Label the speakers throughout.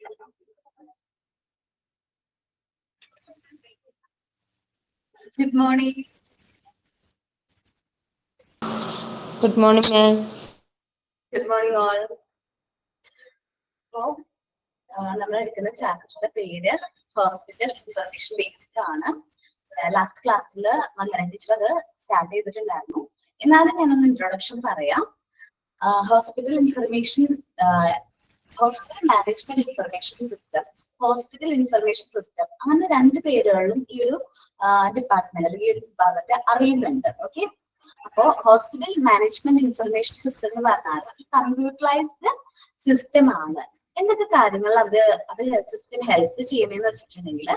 Speaker 1: Good morning.
Speaker 2: Good morning, ma'am.
Speaker 1: Good morning, all. അപ്പോൾ നമ്മൾ എടുക്കുന്ന ചാപ്റ്ററിന്റെ പേര് ഹോസ്പിറ്റൽ ഇൻഫർമേഷൻ ബേസിക് ആണ്. ലാസ്റ്റ് ക്ലാസ്സിൽ വന്ദന ടീച്ചർ അത് സ്റ്റാർട്ട് ചെയ്തിട്ടുണ്ടായിരുന്നു. എന്നാലും ഞാനൊന്ന് ഇൻട്രൊഡക്ഷൻ പറയാം. Hospital management information system, hospital information system, അങ്ങനെ രണ്ട് പേരുകളിലും ഈ ഒരു ഡിപ്പാർട്ട്മെന്റ് അല്ലെങ്കിൽ ഈ ഒരു വിഭാഗത്തെ അറിയുന്നുണ്ട്. ഓക്കെ, അപ്പോ ഹോസ്പിറ്റൽ മാനേജ്മെന്റ് ഇൻഫർമേഷൻ സിസ്റ്റം എന്ന് പറഞ്ഞാൽ കമ്പ്യൂട്ടറൈസ്ഡ് സിസ്റ്റം ആണ്. എന്തൊക്കെ കാര്യങ്ങൾ അത് സിസ്റ്റം ഹെൽപ്പ് ചെയ്യുന്നതെന്ന് വെച്ചിട്ടുണ്ടെങ്കിൽ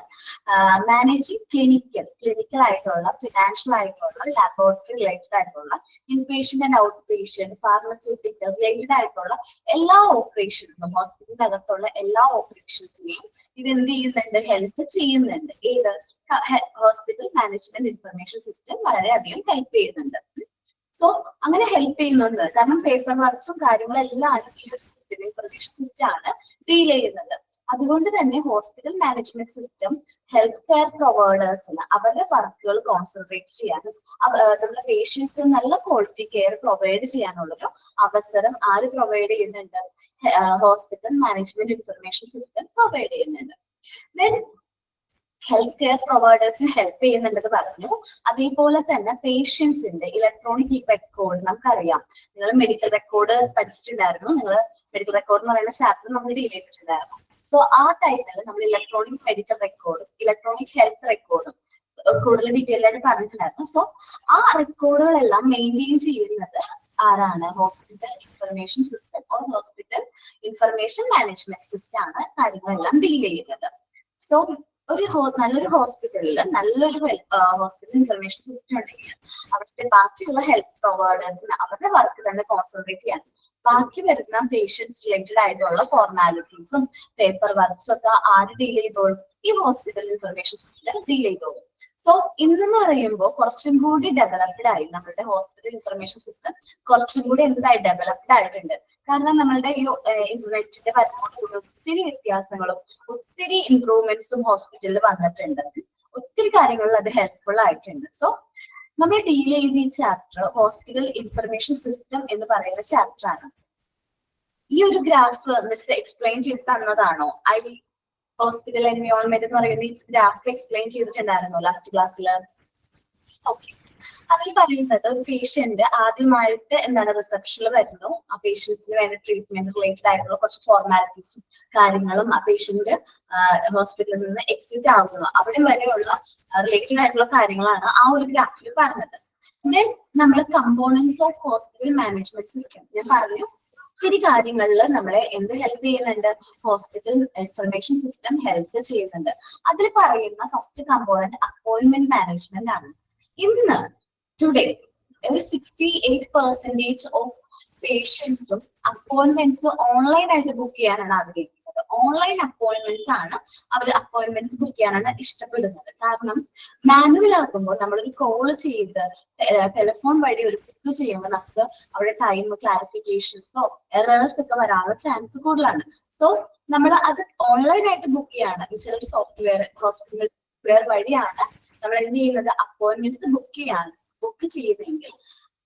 Speaker 1: മാനേജിങ് ക്ലിനിക്കൽ ആയിട്ടുള്ള, ഫിനാൻഷ്യൽ ആയിട്ടുള്ള, ലാബോറട്ടറി റിലേറ്റഡ് ആയിട്ടുള്ള, inpatient and out patient, pharmaceutical related ആയിട്ടുള്ള എല്ലാ ഓപ്പറേഷൻസും, ഹോസ്പിറ്റലിന്റെ അകത്തുള്ള എല്ലാ ഓപ്പറേഷൻസിനെയും ഇത് എന്ത് ചെയ്യുന്നുണ്ട്, ഹെൽപ്പ് ചെയ്യുന്നുണ്ട്. ഏത് ഹോസ്പിറ്റൽ മാനേജ്മെന്റ് ഇൻഫർമേഷൻ സിസ്റ്റം വളരെയധികം ഹെൽപ്പ് ചെയ്യുന്നുണ്ട്. സോ അങ്ങനെ ഹെൽപ്പ് ചെയ്യുന്നുണ്ട്. കാരണം പേപ്പർ വർക്ക്സും കാര്യങ്ങളും എല്ലാം ഈ ഒരു സിസ്റ്റം, ഇൻഫർമേഷൻ സിസ്റ്റം ആണ് ഡീൽ ചെയ്യുന്നത്. അതുകൊണ്ട് തന്നെ hospital management system health care പ്രൊവൈഡേഴ്സിന് അവരുടെ വർക്കുകൾ കോൺസെൻട്രേറ്റ് ചെയ്യാനും നമ്മുടെ പേഷ്യൻസിന് നല്ല ക്വാളിറ്റി കെയർ പ്രൊവൈഡ് ചെയ്യാനുള്ളൊരു അവസരം ആര് പ്രൊവൈഡ് ചെയ്യുന്നുണ്ട്? Hospital management information system provide ചെയ്യുന്നുണ്ട്. ദെൻ ഹെൽത്ത് കെയർ പ്രൊവൈഡേഴ്സിന് ഹെൽപ്പ് ചെയ്യുന്നുണ്ടെന്ന് പറഞ്ഞു. അതേപോലെ തന്നെ പേഷ്യൻസിന്റെ ഇലക്ട്രോണിക് റെക്കോർഡ് നമുക്കറിയാം. നിങ്ങൾ മെഡിക്കൽ റെക്കോർഡ് പഠിച്ചിട്ടുണ്ടായിരുന്നു. നിങ്ങൾ മെഡിക്കൽ റെക്കോർഡ് എന്ന് പറയുന്ന ചാപ്റ്റർ നമ്മൾ ഡീൽ ചെയ്തിട്ടുണ്ടായിരുന്നു. സോ ആ ടൈമിൽ നമ്മൾ ഇലക്ട്രോണിക് മെഡിക്കൽ റെക്കോർഡും ഇലക്ട്രോണിക് ഹെൽത്ത് റെക്കോർഡും കൂടുതൽ ഡീറ്റെയിൽ ആയിട്ട് പറഞ്ഞിട്ടുണ്ടായിരുന്നു. സോ ആ റെക്കോർഡുകളെല്ലാം മെയിൻറ്റെയിൻ ചെയ്യുന്നത് ആരാണ്? Hospital information system or hospital information management system ആണ് കാര്യങ്ങളെല്ലാം ഡീൽ ചെയ്യുന്നത്. സോ നല്ലൊരു ഹോസ്പിറ്റലിൽ നല്ലൊരു ഹോസ്പിറ്റൽ ഇൻഫർമേഷൻ സിസ്റ്റം ഉണ്ടെങ്കിൽ അവിടുത്തെ ബാക്കിയുള്ള ഹെൽത്ത് പ്രൊവൈഡേഴ്സിന് അവരുടെ വർക്ക് തന്നെ കോൺസെൻട്രേറ്റ് ചെയ്യാൻ, ബാക്കി വരുന്ന പേഷ്യൻസ് റിലേറ്റഡ് ആയിട്ടുള്ള ഫോർമാലിറ്റീസും പേപ്പർ വർക്ക്സും ഒക്കെ ആര് ഡീൽ ചെയ്തോളും? ഈ ഹോസ്പിറ്റൽ ഇൻഫർമേഷൻ സിസ്റ്റം ഡീൽ ചെയ്തോളും. സോ ഇന്നെന്ന് പറയുമ്പോൾ കുറച്ചും കൂടി ഡെവലപ്ഡ് ആയി നമ്മുടെ ഹോസ്പിറ്റൽ ഇൻഫർമേഷൻ സിസ്റ്റം, കുറച്ചും കൂടി എന്തായി ഡെവലപ്ഡ് ആയിട്ടുണ്ട്. കാരണം നമ്മളുടെ ഈ ഇന്റർനെറ്റിന്റെ വരുന്നതോടുകൂടി ഒത്തിരി വ്യത്യാസങ്ങളും ഒത്തിരി ഇംപ്രൂവ്മെന്റ്സും ഹോസ്പിറ്റലിൽ വന്നിട്ടുണ്ട്. ഒത്തിരി കാര്യങ്ങളിൽ അത് ഹെൽപ്ഫുൾ ആയിട്ടുണ്ട്. സോ നമ്മൾ ഡീൽ ചെയ്യുന്ന ഈ ചാപ്റ്റർ ഹോസ്പിറ്റൽ ഇൻഫർമേഷൻ സിസ്റ്റം എന്ന് പറയുന്ന ചാപ്റ്റർ ആണ്. ഈ ഒരു ഗ്രാഫ് മിസ് എക്സ്പ്ലെയിൻ ചെയ്ത് തന്നതാണോ? ഹോസ്പിറ്റൽ എൻവയോൺമെന്റ് എന്ന് പറയുന്ന ഈ ഗ്രാഫ് എക്സ്പ്ലെയിൻ ചെയ്തിട്ടുണ്ടായിരുന്നു ലാസ്റ്റ് ക്ലാസ്സിൽ. ഓക്കെ, അതിൽ പറയുന്നത് ഒരു പേഷ്യന്റ് ആദ്യമായിട്ട് എന്താണ് റിസപ്ഷനിൽ വരുന്നു. ആ പേഷ്യൻസിന് വേണ്ട ട്രീറ്റ്മെന്റ് റിലേറ്റഡ് ആയിട്ടുള്ള കുറച്ച് ഫോർമാലിറ്റീസും കാര്യങ്ങളും ആ പേഷ്യന്റ് ഹോസ്പിറ്റലിൽ നിന്ന് എക്സിറ്റ് ആവുന്നു. അവിടെ വരെയുള്ള റിലേറ്റഡ് ആയിട്ടുള്ള കാര്യങ്ങളാണ് ആ ഒരു ഗ്രാഫിൽ പറഞ്ഞത്. ദെൻ നമ്മൾ components of hospital management system ഞാൻ പറഞ്ഞു. ഒത്തിരി കാര്യങ്ങളിൽ നമ്മളെ എന്ത് ഹെൽപ്പ് ചെയ്യുന്നുണ്ട്? ഹോസ്പിറ്റൽ ഇൻഫർമേഷൻ സിസ്റ്റം ഹെൽപ്പ് ചെയ്യുന്നുണ്ട്. അതിൽ പറയുന്ന ഫസ്റ്റ് കമ്പോണന്റ് അപ്പോയിന്റ്മെന്റ് മാനേജ്മെന്റ് ആണ്. ഇന്ന് ടുഡേ ഒരു 68% ഓഫ് പേഷ്യൻസും അപ്പോയിന്റ്മെന്റ്സ് ഓൺലൈൻ ആയിട്ട് ബുക്ക് ചെയ്യാനാണ് ആഗ്രഹിക്കുന്നത്. ഓൺലൈൻ അപ്പോയിന്റ്മെന്റ്സ് ആണ് അവർ അപ്പോയിന്റ്മെന്റ്സ് ബുക്ക് ചെയ്യാനാണ് ഇഷ്ടപ്പെടുന്നത്. കാരണം മാനുവൽ ആകുമ്പോൾ നമ്മളൊരു കോൾ ചെയ്ത് ടെലിഫോൺ വഴി ഒരു ബുക്ക് ചെയ്യുമ്പോൾ നമുക്ക് അവിടെ ടൈം ക്ലാരിഫിക്കേഷൻസോ എറേഴ്സ് ഒക്കെ വരാനുള്ള ചാൻസ് കൂടുതലാണ്. സോ നമ്മൾ അത് ഓൺലൈൻ ആയിട്ട് ബുക്ക് ചെയ്യാണ്. ചിലർ സോഫ്റ്റ്വെയർ ഹോസ്പിറ്റൽ വഴിയാണ് നമ്മൾ എന്ത് ചെയ്യുന്നത്? അപ്പോയിന്റ്മെന്റ്സ് ബുക്ക് ചെയ്യുന്നെങ്കിൽ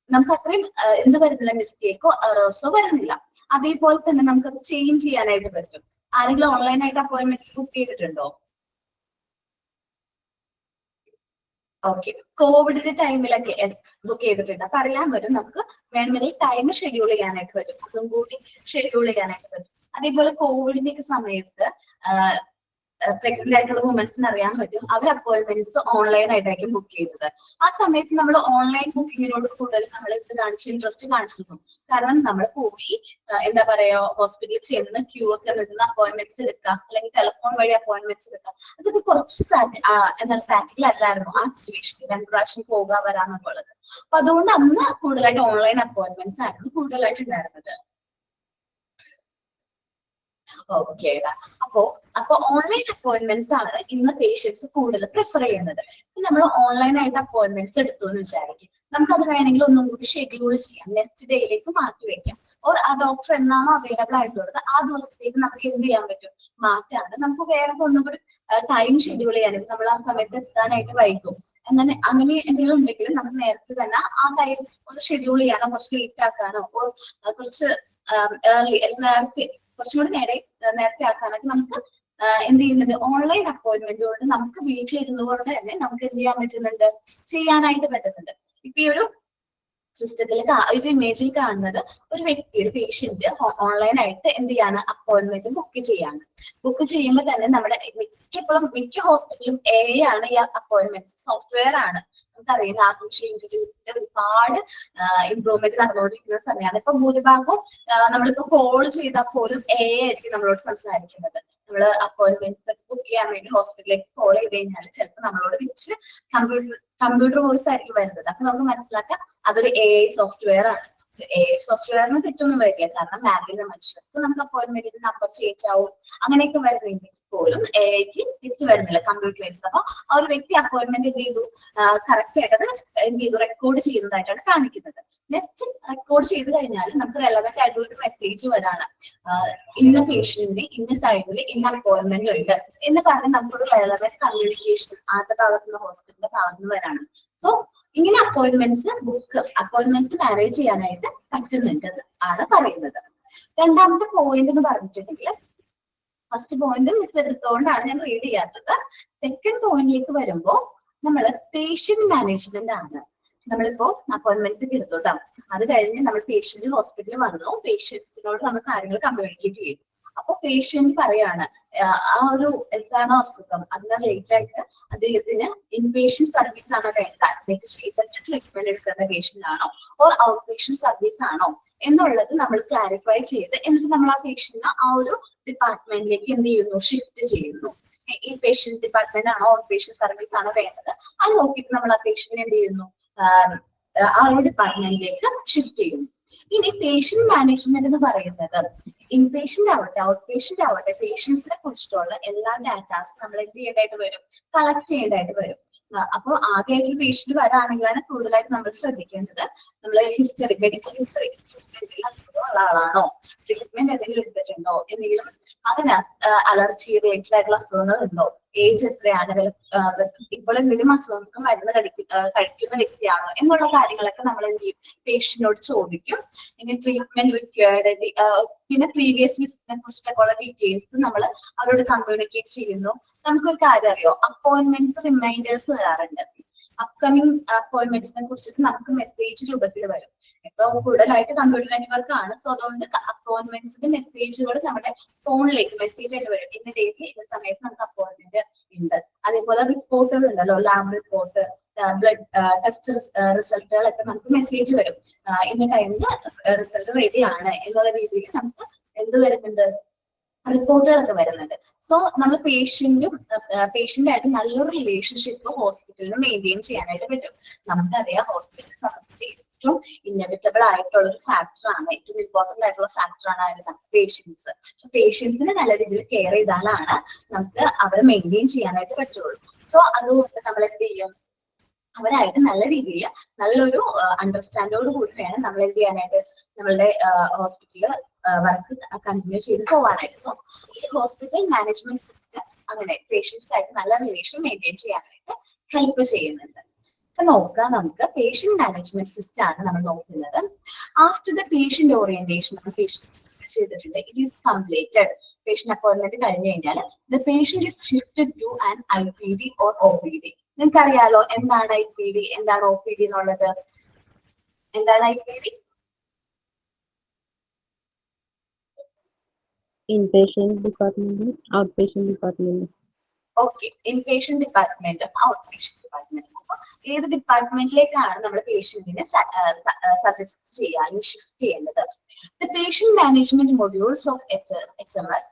Speaker 1: നമുക്ക് അത്രയും എന്ത് വരുന്നില്ല, മിസ്റ്റേക്കോ എറേഴ്സോ വരുന്നില്ല. അതേപോലെ തന്നെ നമുക്ക് അത് ചേഞ്ച് ചെയ്യാനായിട്ട് പറ്റും. ആരെങ്കിലും ഓൺലൈൻ ആയിട്ട് അപ്പോയിന്റ്മെന്റ്സ് ബുക്ക് ചെയ്തിട്ടുണ്ടോ? ഓക്കെ, കോവിഡിന്റെ ടൈമിലൊക്കെ ബുക്ക് ചെയ്തിട്ടുണ്ട്. അപ്പൊ അറിയാൻ പറ്റും നമുക്ക് വേണമെങ്കിൽ ടൈം ഷെഡ്യൂൾ ചെയ്യാനായിട്ട് പറ്റും, അതും കൂടി ഷെഡ്യൂൾ ചെയ്യാനായിട്ട് പറ്റും. അതേപോലെ കോവിഡിന്റെ ഒക്കെ സമയത്ത് പ്രഗ്നന്റ് ആയിട്ടുള്ള വുമൻസിന് അറിയാൻ പറ്റും അവർ അപ്പോയിന്റ്മെന്റ്സ് ഓൺലൈൻ ആയിട്ടായിരിക്കും ബുക്ക് ചെയ്തത്. ആ സമയത്ത് നമ്മൾ ഓൺലൈൻ ബുക്കിങ്ങിനോട് കൂടുതൽ നമ്മൾ ഇൻട്രസ്റ്റ് കാണിച്ചിരുന്നു. കാരണം നമ്മൾ പോയി എന്താ പറയാ ഹോസ്പിറ്റലിൽ ചെന്ന് ക്യൂ ഒക്കെ നിന്ന് അപ്പോയിന്റ്മെന്റ്സ് എടുക്കാം, അല്ലെങ്കിൽ ടെലിഫോൺ വഴി അപ്പോയിന്റ്മെന്റ്സ് എടുക്കാം. അതൊക്കെ കുറച്ച് പ്രാക്ടിക്കൽ അല്ലായിരുന്നു ആ സിറ്റുവേഷനിൽ. 2 പ്രാവശ്യം പോകുക വരാന്നൊക്കെ ഉള്ളത്. അപ്പൊ അതുകൊണ്ട് അന്ന് കൂടുതലായിട്ട് ഓൺലൈൻ അപ്പോയിന്റ്മെന്റ്സ് ആയിരുന്നു കൂടുതലായിട്ട് ഉണ്ടായിരുന്നത്. ഓക്കെ, അപ്പൊ ഓൺലൈൻ അപ്പോയിന്റ്മെന്റ്സ് ആണ് ഇന്ന് പേഷ്യൻസ് കൂടുതൽ പ്രിഫർ ചെയ്യുന്നത്. നമ്മൾ ഓൺലൈൻ ആയിട്ട് അപ്പോയിന്റ്മെന്റ്സ് എടുത്തു എന്ന് വിചാരിക്കും. നമുക്കത് വേണമെങ്കിൽ ഒന്നും കൂടി ഷെഡ്യൂൾ ചെയ്യാം, നെക്സ്റ്റ് ഡേയിലേക്ക് മാറ്റി വെക്കാം. ഓർ ആ ഡോക്ടർ എന്നാണോ അവൈലബിൾ ആയിട്ടുള്ളത് ആ ദിവസത്തേക്ക് നമുക്ക് എന്ത് ചെയ്യാൻ പറ്റും, മാറ്റാണ്. നമുക്ക് വേണമെങ്കിൽ ഒന്നും കൂടി ടൈം ഷെഡ്യൂൾ ചെയ്യാനും, നമ്മൾ ആ സമയത്ത് എത്താനായിട്ട് വൈകും, അങ്ങനെ എന്തെങ്കിലും ഉണ്ടെങ്കിൽ നമുക്ക് നേരത്തെ തന്നെ ആ ടൈം ഒന്ന് ഷെഡ്യൂൾ ചെയ്യാനോ കുറച്ച് ലേറ്റ് ആക്കാനോ ഓർ കുറച്ച് ഏർലി നേരത്തെ കുറച്ചും കൂടി നേരത്തെ ആക്കാനൊക്കെ നമുക്ക് എന്ത് ചെയ്യുന്നുണ്ട്, ഓൺലൈൻ അപ്പോയിന്റ്മെന്റ് കൊണ്ട് നമുക്ക് വീട്ടിലിരുന്നു കൊണ്ട് തന്നെ നമുക്ക് എന്ത് ചെയ്യാൻ പറ്റുന്നുണ്ട്, ചെയ്യാനായിട്ട് പറ്റുന്നുണ്ട്. ഇപ്പൊ ഈ ഒരു സിസ്റ്റത്തിൽ ഒരു ഇമേജിൽ കാണുന്നത് ഒരു വ്യക്തി, ഒരു പേഷ്യന്റ് ഓൺലൈൻ ആയിട്ട് എന്ത് ചെയ്യാണ്, അപ്പോയിന്റ്മെന്റ് ബുക്ക് ചെയ്യാണ്. ബുക്ക് ചെയ്യുമ്പോൾ തന്നെ നമ്മുടെ മിക്ക ഹോസ്പിറ്റലും ആണ് ഈ അപ്പോയിന്റ്മെന്റ്സ് സോഫ്റ്റ്വെയർ ആണ്. നമുക്കറിയുന്ന ആർട്ടിഫിഷ്യൽ ഇന്റലിജൻസിന്റെ ഒരുപാട് ഇംപ്രൂവ്മെന്റ് നടന്നുകൊണ്ടിരിക്കുന്ന സമയമാണ്. ഇപ്പൊ ഭൂരിഭാഗവും നമ്മളിപ്പോ കോൾ ചെയ്താൽ പോലും ആയിരിക്കും നമ്മളോട് സംസാരിക്കുന്നത്. നമ്മൾ അപ്പോയിന്റ്മെന്റ്സ് ഒക്കെ ബുക്ക് ചെയ്യാൻ വേണ്ടി ഹോസ്പിറ്റലിലേക്ക് കോൾ ചെയ്ത് കഴിഞ്ഞാൽ ചിലപ്പോൾ നമ്മളോട് വിളിച്ച് കമ്പ്യൂട്ടർ വോയിസ് ആയിരിക്കും വരുന്നത്. അപ്പൊ നമുക്ക് മനസ്സിലാക്കാം അതൊരു സോഫ്റ്റ്വെയർ ആണ്. സോഫ്റ്റ്വെയറിന് തെറ്റൊന്നും വരില്ല, കാരണം മാനുവൽ മനുഷ്യർക്ക് നമുക്ക് അപ്പോയിന്റ്മെന്റിന് നമ്പർ ചേഞ്ച് ആവും, അങ്ങനെയൊക്കെ വരുന്നെങ്കിൽ പോലും എഐക്ക് തെറ്റ് വരുന്നില്ല, കമ്പ്യൂട്ടറൈസ്ഡ്. അപ്പൊ ആ ഒരു വ്യക്തി അപ്പോയിന്റ്മെന്റ് എന്ത് ചെയ്തു, കറക്റ്റ് ആയിട്ട് അത് എന്ത് ചെയ്തു, റെക്കോർഡ് ചെയ്യുന്നതായിട്ടാണ് കാണിക്കുന്നത്. നെക്സ്റ്റ് റെക്കോർഡ് ചെയ്ത് കഴിഞ്ഞാൽ നമുക്ക് റെലവെന്റ് ആയിട്ടുള്ള ഒരു മെസ്സേജ് വരാണ്, ഇന്ന പേഷ്യന്റിന് ഇന്ന ടൈമിൽ ഇന്ന അപ്പോയിന്റ്മെന്റ് ഉണ്ട് എന്ന് പറഞ്ഞ് നമുക്കൊരു റെലവെന്റ് കമ്മ്യൂണിക്കേഷൻ ആദ്യ ഭാഗത്ത് നിന്ന് ഹോസ്പിറ്റലിന്റെ ഭാഗത്ത് നിന്ന് വരാണ്. സോ ഇങ്ങനെ അപ്പോയിന്റ്മെന്റ്സ് മാനേജ് ചെയ്യാനായിട്ട് പറ്റുന്നുണ്ട് ആണ് പറയുന്നത്. രണ്ടാമത്തെ പോയിന്റ് എന്ന് പറഞ്ഞിട്ടുണ്ടെങ്കിൽ, ഫസ്റ്റ് പോയിന്റ് മിസ് എടുത്തുകൊണ്ടാണ് ഞാൻ റീഡ് ചെയ്യാത്തത്. സെക്കൻഡ് പോയിന്റിലേക്ക് വരുമ്പോൾ നമ്മൾ പേഷ്യന്റ് മാനേജ്മെന്റ് ആണ്. നമ്മളിപ്പോ അപ്പോയിന്റ്മെന്റ്സ് ഒക്കെ എടുത്തു കേട്ടോ, അത് കഴിഞ്ഞ് നമ്മൾ പേഷ്യന്റ് ഹോസ്പിറ്റലിൽ വന്നു, പേഷ്യൻസിനോട് നമ്മൾ കാര്യങ്ങൾ കമ്മ്യൂണിക്കേറ്റ് ചെയ്തു. അപ്പൊ പേഷ്യന്റ് പറയാണ് ആ ഒരു എന്താണോ അസുഖം അതിന് റിലേറ്റഡ് ആയിട്ട് അദ്ദേഹത്തിന് ഇൻപേഷ്യന്റ് സർവീസ് ആണോ വേണ്ട, അഡ്മിറ്റ് ചെയ്തിട്ട് ട്രീറ്റ്മെന്റ് എടുക്കേണ്ട പേഷ്യന്റ് ആണോ ഓർ ഔട്ട് പേഷ്യന്റ് സർവീസ് ആണോ എന്നുള്ളത് നമ്മൾ ക്ലാരിഫൈ ചെയ്ത് എന്നിട്ട് നമ്മൾ ആ പേഷ്യന്റിനെ ആ ഒരു ഡിപ്പാർട്ട്മെന്റിലേക്ക് എന്ത് ചെയ്യുന്നു, ഷിഫ്റ്റ് ചെയ്യുന്നു. ഈ പേഷ്യന്റ് ഡിപ്പാർട്ട്മെന്റ് ആണോ ഔട്ട് പേഷ്യന്റ് സർവീസ് ആണോ വേണ്ടത് അത് നോക്കിയിട്ട് നമ്മൾ ആ പേഷ്യന്റിനെ എന്ത് ചെയ്യുന്നു, ആ ഒരു ഡിപ്പാർട്ട്മെന്റിലേക്ക് ഷിഫ്റ്റ് ചെയ്യുന്നു. ഇനി പേഷ്യന്റ് മാനേജ്മെന്റ് എന്ന് പറയുന്നത് ഇൻപേഷ്യന്റ് ആവട്ടെ ഔട്ട് പേഷ്യന്റ് ആവട്ടെ പേഷ്യൻസിനെ കുറിച്ചിട്ടുള്ള എല്ലാ ഡാറ്റാസും നമ്മൾ എന്ത് ചെയ്യേണ്ടതായിട്ട് വരും, കളക്ട് ചെയ്യേണ്ടതായിട്ട് വരും. അപ്പോൾ ആകെ ഒരു പേഷ്യന്റ് വരാണെങ്കിലാണ് കൂടുതലായിട്ട് നമ്മൾ ശ്രദ്ധിക്കേണ്ടത്. നമ്മൾ ഹിസ്റ്ററി, മെഡിക്കൽ ഹിസ്റ്ററി, എന്തെങ്കിലും അസുഖമുള്ള ആളാണോ, ട്രീറ്റ്മെന്റ് എന്തെങ്കിലും എടുത്തിട്ടുണ്ടോ, എന്തെങ്കിലും അങ്ങനെ അലർജി റിലേറ്റഡ് ആയിട്ടുള്ള അസുഖങ്ങൾ ഉണ്ടോ, ഏജ് എത്രയാണ്, ഇപ്പോൾ എന്തെങ്കിലും അസുഖങ്ങൾക്ക് മരുന്ന് കഴിക്കുന്ന വ്യക്തിയാണോ എന്നുള്ള കാര്യങ്ങളൊക്കെ നമ്മൾ എന്ത് ചെയ്യും, പേഷ്യന്റിനോട് ചോദിക്കും. ഇനി ട്രീറ്റ്മെന്റ് റിക്വയർഡ്, പിന്നെ പ്രീവിയസ് വിസിറ്റിനെ കുറിച്ചിട്ടൊക്കെ ഉള്ള ഡീറ്റെയിൽസ് നമ്മൾ അവരോട് കമ്മ്യൂണിക്കേറ്റ് ചെയ്യുന്നു. നമുക്കൊരു കാര്യം അറിയോ, അപ്പോയിന്റ്മെന്റ്സ് റിമൈൻഡേഴ്സ് വരാറുണ്ട്. അപ്കമിങ് അപ്പോയിന്റ്മെന്റ്സിനെ കുറിച്ചിട്ട് നമുക്ക് മെസ്സേജ് രൂപത്തിൽ വരും. ഇപ്പൊ കൂടുതലായിട്ട് കമ്പ്യൂട്ടർ നെറ്റ്വർക്ക് ആണ്, സോ അതുകൊണ്ട് അപ്പോയിന്റ്മെന്റ്സിന്റെ മെസ്സേജുകൾ നമ്മുടെ ഫോണിലേക്ക് മെസ്സേജ് ആയിട്ട് വരും. ഇന്ന ഡേറ്റിൽ ഇന്ന സമയത്ത് നമുക്ക് അപ്പോയിന്റ്മെന്റ് ഉണ്ട്. അതേപോലെ റിപ്പോർട്ടുകൾ ഉണ്ടല്ലോ, ലാബ് റിപ്പോർട്ട്, ബ്ലഡ് ടെസ്റ്റ് റിസൾട്ടുകളൊക്കെ നമുക്ക് മെസ്സേജ് വരും. ഇന്ന ടൈമില് റിസൾട്ട് റെഡി ആണ് എന്നുള്ള രീതിയിൽ നമുക്ക് എന്ത് വരുന്നുണ്ട്, റിപ്പോർട്ടുകളൊക്കെ വരുന്നുണ്ട്. സോ നമ്മൾ പേഷ്യന്റായിട്ട് നല്ലൊരു റിലേഷൻഷിപ്പ് ഹോസ്പിറ്റലിൽ മെയിൻറ്റെയിൻ ചെയ്യാനായിട്ട് പറ്റും. നമുക്കറിയാം ഹോസ്പിറ്റലിനെ സംബന്ധിച്ച് ഏറ്റവും ഇന്നവിറ്റബിൾ ആയിട്ടുള്ള ഒരു ഫാക്ടറാണ്, ഏറ്റവും ഇമ്പോർട്ടന്റ് ആയിട്ടുള്ള ഫാക്ടറാണ് ആയിരുന്നു പേഷ്യൻസ്. പേഷ്യൻസിനെ നല്ല രീതിയിൽ കെയർ ചെയ്താലാണ് നമുക്ക് അവരെ മെയിൻറ്റെയിൻ ചെയ്യാനായിട്ട് പറ്റുള്ളൂ. സോ അതുകൊണ്ട് നമ്മൾ എന്ത് ചെയ്യും, അവരായിട്ട് നല്ല രീതിയിൽ നല്ലൊരു അണ്ടർസ്റ്റാൻഡോട് കൂടി വേണം നമ്മൾ എന്ത് ചെയ്യാനായിട്ട്, നമ്മളുടെ ഹോസ്പിറ്റലിൽ വർക്ക് കണ്ടിന്യൂ ചെയ്ത് പോകാനായിട്ട്. സോ ഈ ഹോസ്പിറ്റൽ മാനേജ്മെന്റ് സിസ്റ്റം അങ്ങനെ പേഷ്യൻസ് ആയിട്ട് നല്ല റിലേഷൻ മെയിൻറ്റെയിൻ ചെയ്യാനായിട്ട് ഹെൽപ്പ് ചെയ്യുന്നുണ്ട്. അപ്പൊ നോക്കാം, നമുക്ക് പേഷ്യന്റ് മാനേജ്മെന്റ് സിസ്റ്റം ആണ് നമ്മൾ നോക്കുന്നത്. ആഫ്റ്റർ ദ പേഷ്യന്റ് ഓറിയന്റേഷൻ നമ്മൾ പേഷ്യന്റ് ചെയ്തിട്ടുണ്ട്, it is completed. Patient appointment കഴിഞ്ഞു കഴിഞ്ഞാൽ the patient is shifted to an IPD or OPD. നിങ്ങൾക്ക് അറിയാലോ എന്താണ് IPD, എന്താണ് OPD എന്നുള്ളത്. എന്താണ് IPD?
Speaker 2: Inpatient department, outpatient department.
Speaker 1: Okay, inpatient department, out patient department. അപ്പൊ ഏത് ഡിപ്പാർട്ട്മെന്റിലേക്കാണ് നമ്മൾ പേഷ്യന്റിനെ സജസ്റ്റ് ചെയ്യുക, ഷിഫ്റ്റ് ചെയ്യേണ്ടത്? The patient management modules of HMS